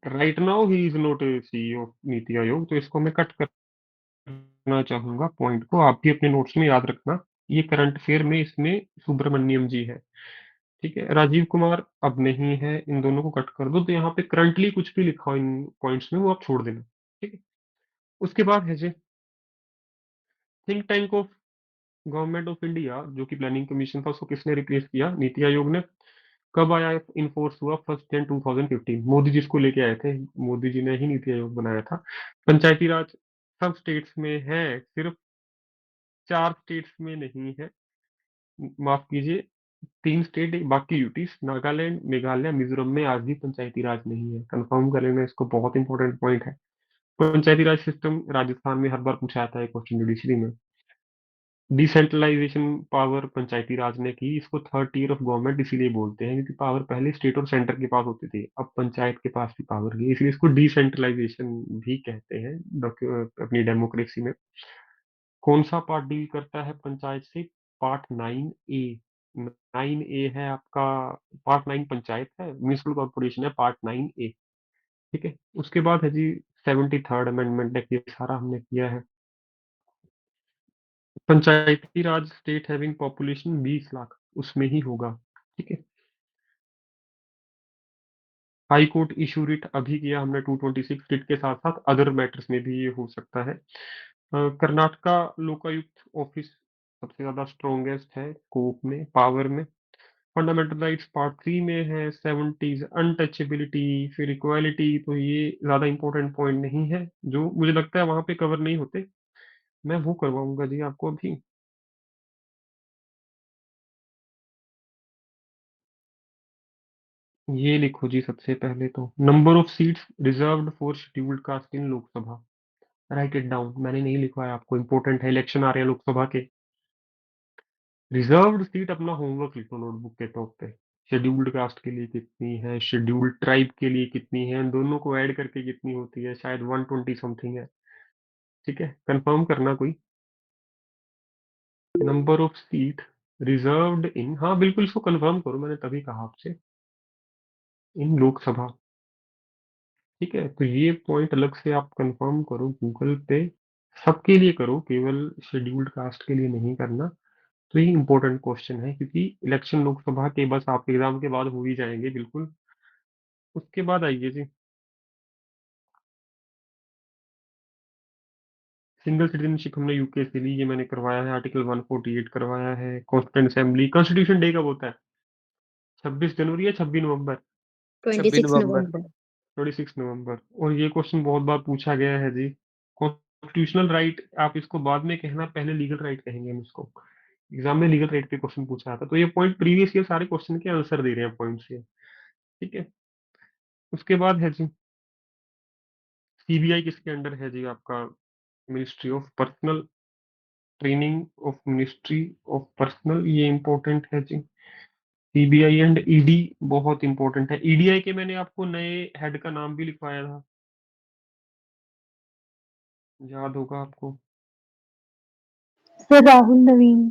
right now he is not a CEO of NITI Aayog, तो इसको मैं कट करना चाहूंगा, पॉइंट को आप भी अपने नोट्स में याद रखना। ये करंट अफेयर में इसमें सुब्रमण्यम जी है, ठीक है। राजीव कुमार अब नहीं है, इन दोनों को कट कर दो। तो यहाँ पे करंटली कुछ भी लिखा हो इन पॉइंट्स में, वो आप छोड़ देना, ठीक है। उसके बाद है जी, think tank of government of India, जो कि प्लानिंग कमीशन था, उसको किसने रिप्लेस किया? नीति आयोग ने। कब आया, इनफोर्स हुआ? 1 जनवरी 2015, मोदी जी इसको लेके आए थे, मोदी जी ने ही नीति आयोग बनाया था। पंचायती राज सब स्टेट्स में है, सिर्फ 4 स्टेट्स में नहीं है, माफ कीजिए, 3 स्टेट, बाकी यूटीज, नागालैंड, मेघालय, मिजोरम में आज भी पंचायती राज नहीं है। कंफर्म कर लेना इसको, बहुत इंपॉर्टेंट पॉइंट है। पंचायती राज सिस्टम राजस्थान में हर बार पूछा जाता है क्वेश्चन जुडिशरी में। डिसेंट्रलाइजेशन पावर पंचायती राज ने की, इसको थर्ड टीयर ऑफ गवर्नमेंट इसीलिए बोलते हैं क्योंकि पावर पहले स्टेट और सेंटर के पास होती थी, अब पंचायत के पास भी पावर गई, इसलिए इसको डिसेंट्रलाइजेशन भी कहते हैं अपनी डेमोक्रेसी में। कौन सा पार्ट डील करता है पंचायत से? Part 9A। 9A है आपका, पार्ट 9 पंचायत है, म्यूनिसिपल कॉर्पोरेशन है पार्ट 9A, ठीक है। उसके बाद है जी 73rd अमेंडमेंट है, ये सारा हमने किया है। पंचायती राज स्टेट हैविंग पॉपुलेशन 20 लाख, उसमें ही होगा, ठीक है। हाई कोर्ट इशू रिट अभी किया हमने 226 रिट के साथ साथ अदर मैटर्स में भी ये हो सकता है। कर्नाटका लोकायुक्त ऑफिस सबसे ज्यादा स्ट्रॉन्गेस्ट है स्कोप में, पावर में। फंडामेंटल राइट्स पार्ट 3 में है, 70s अनटचेबिलिटी, फिर इक्वालिटी, तो ये ज्यादा इंपॉर्टेंट पॉइंट नहीं है, जो मुझे लगता है वहां पे कवर नहीं होते। मैं वो करवाऊंगा जी आपको अभी। ये लिखो जी, सबसे पहले तो number of seats reserved for scheduled caste in Lok Sabha. Right it down, मैंने नहीं लिखवाया आपको, इंपॉर्टेंट है, इलेक्शन आ रहे हैं लोकसभा के। रिजर्व्ड सीट अपना होमवर्क लिखो नोटबुक के टॉप पे। शेड्यूल्ड कास्ट के लिए कितनी है, शेड्यूल्ड ट्राइब के लिए कितनी है, इन दोनों को ऐड करके कितनी होती है? शायद 120 समथिंग है, ठीक है। कंफर्म करना कोई। नंबर ऑफ सीट रिजर्व्ड इन, हाँ बिल्कुल इसको कंफर्म करो, मैंने तभी कहा आपसे, इन लोकसभा, ठीक है। तो ये पॉइंट अलग से आप कंफर्म करो गूगल पे, सबके लिए करो, केवल शेड्यूल्ड कास्ट के लिए नहीं करना। तो ये इंपॉर्टेंट क्वेश्चन है क्योंकि इलेक्शन लोकसभा के बस आप एग्जाम के बाद हो ही जाएंगे बिल्कुल। उसके बाद आइए जी, सिंगल सिटीजनशिप हमने यूके से ली, ये मैंने करवाया है, आर्टिकल 148 करवाया है। कॉन्स्टिट्यूंट असेंबली, कॉन्स्टिट्यूशन डे कब होता है? 26 जनवरी या 26 नवंबर? 26 26 नवंबर। नवंबर। 26 नवंबर। और ये क्वेश्चन बहुत बार पूछा गया है जी, कॉन्स्टिट्यूशनल राइट, आप इसको बाद में कहना, पहले लीगल राइट कहेंगे हम इसको। एग्जाम में लीगल राइट पे क्वेश्चन पूछा था, तो ये पॉइंट प्रीवियस ईयर सारे क्वेश्चन के आंसर दे रहे हैं पॉइंट से, ठीक है। उसके बाद है जी, सीबीआई किसके अंडर है जी आपका? Ministry of personal training of ministry of personal, ये इंपॉर्टेंट है जी। सीबीआई एंड ईडी बहुत इंपॉर्टेंट है। ईडीआई के मैंने आपको नए हेड का नाम भी लिखवाया था, याद होगा आपको। सर राहुल नवीन।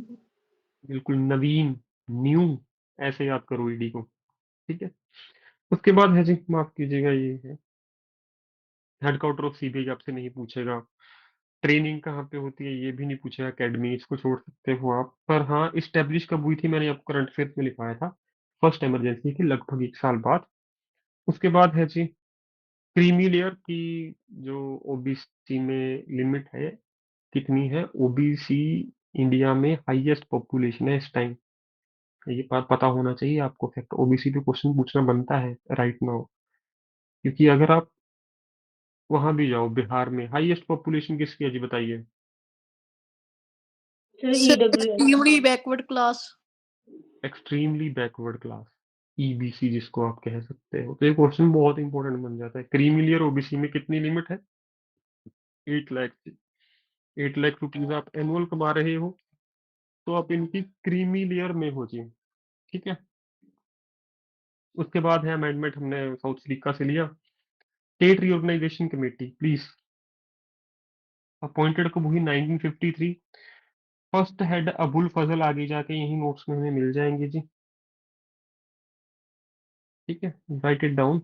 बिल्कुल, नवीन, न्यू, ऐसे याद करो ईडी को। ठीक है। उसके बाद है जी, माफ कीजिएगा, ये है हेडक्वार्टर ऑफ सीबीआई, आपसे नहीं पूछेगा। ट्रेनिंग कहाँ पे होती है ये भी नहीं पूछेगा, अकेडमी, इसको छोड़ सकते हो आप। पर हाँ, इस्टेब्लिश कब हुई थी, मैंने आपको करंट अफेयर्स में लिखवाया था, फर्स्ट इमरजेंसी के लगभग 1 साल बाद। उसके बाद है जी, क्रीमी लेयर की जो ओबीसी में लिमिट है, कितनी है ओबीसी? इंडिया में हाईएस्ट पॉपुलेशन है इस टाइम, ये बात पता होना चाहिए आपको। फैक्ट ओबीसी पे क्वेश्चन पूछना बनता है राइट नाउ, क्योंकि अगर आप वहां भी जाओ, बिहार में हाईएस्ट पॉपुलेशन किसकी है जी, बताइए। Sir sir EWS. Extremely backward class. Extremely backward class, EBC जिसको आप कह सकते हो। तो ये क्वेश्चन बहुत इंपॉर्टेंट बन जाता है। क्रीमी लेयर ओबीसी में कितनी लिमिट है? 8 लाख। 8 लाख रुपीज आप एनुअल कमा रहे हो तो आप इनकी क्रीमी लेयर में हो जी। ठीक है। उसके बाद है अमेंडमेंट, हमने साउथ अफ्रीका से लिया। State reorganisation committee, please, appointed कब हुई? 1953। फर्स्ट हेड अबुल फजल, आगे जाके यही नोट्स में हमें मिल जाएंगे जी। ठीक है, write it down.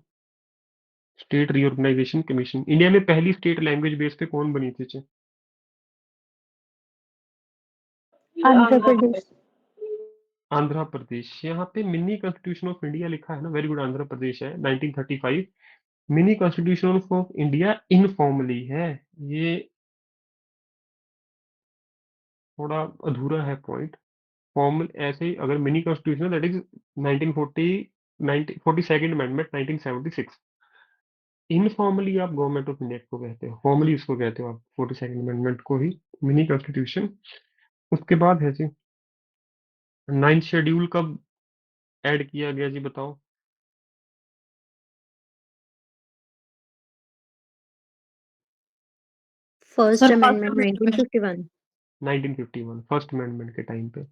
State reorganisation commission. India में पहली स्टेट लैंग्वेज बेस पे कौन बनी थी जी? आंध्र प्रदेश। आंध्र प्रदेश। यहाँ पे मिनी कॉन्स्टिट्यूशन ऑफ इंडिया लिखा है ना, वेरी गुड, आंध्र प्रदेश है, 1935। Mini constitution of India informally है, ये थोड़ा अधूरा है पॉइंट। फॉर्मल ऐसे ही, अगर mini constitution that is 1940, 42nd amendment 1976। Informally आप गवर्नमेंट ऑफ इंडिया को कहते हो, फॉर्मली उसको कहते हो आप 42nd अमेंडमेंट को ही मिनी कॉन्स्टिट्यूशन। उसके बाद है जी, 9th शेड्यूल कब ऐड किया गया जी, बताओ। First sir first amendment amendment. 1951। 1951, first amendment के टाइम पे।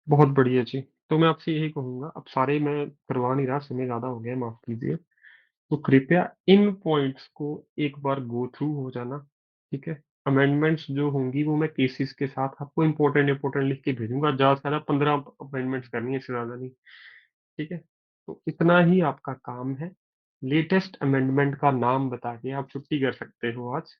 बहुत बढ़िया जी। तो मैं आपसे यही कहूंगा, अब सारे मैं करवा नहीं रहा, समय ज्यादा हो गया है, माफ कीजिए। तो कृपया इन पॉइंट्स को एक बार गो थ्रू हो जाना। ठीक है। अमेंडमेंट्स जो होंगी वो मैं केसेस के साथ आपको इंपॉर्टेंट इंपॉर्टेंट लिख के भेजूंगा, ज्यादा से ज्यादा 15 अमेंडमेंट्स करनी है, इससे ज्यादा नहीं। ठीक है। तो इतना ही आपका काम है। लेटेस्ट अमेंडमेंट का नाम बता के आप छुट्टी कर सकते हो आज।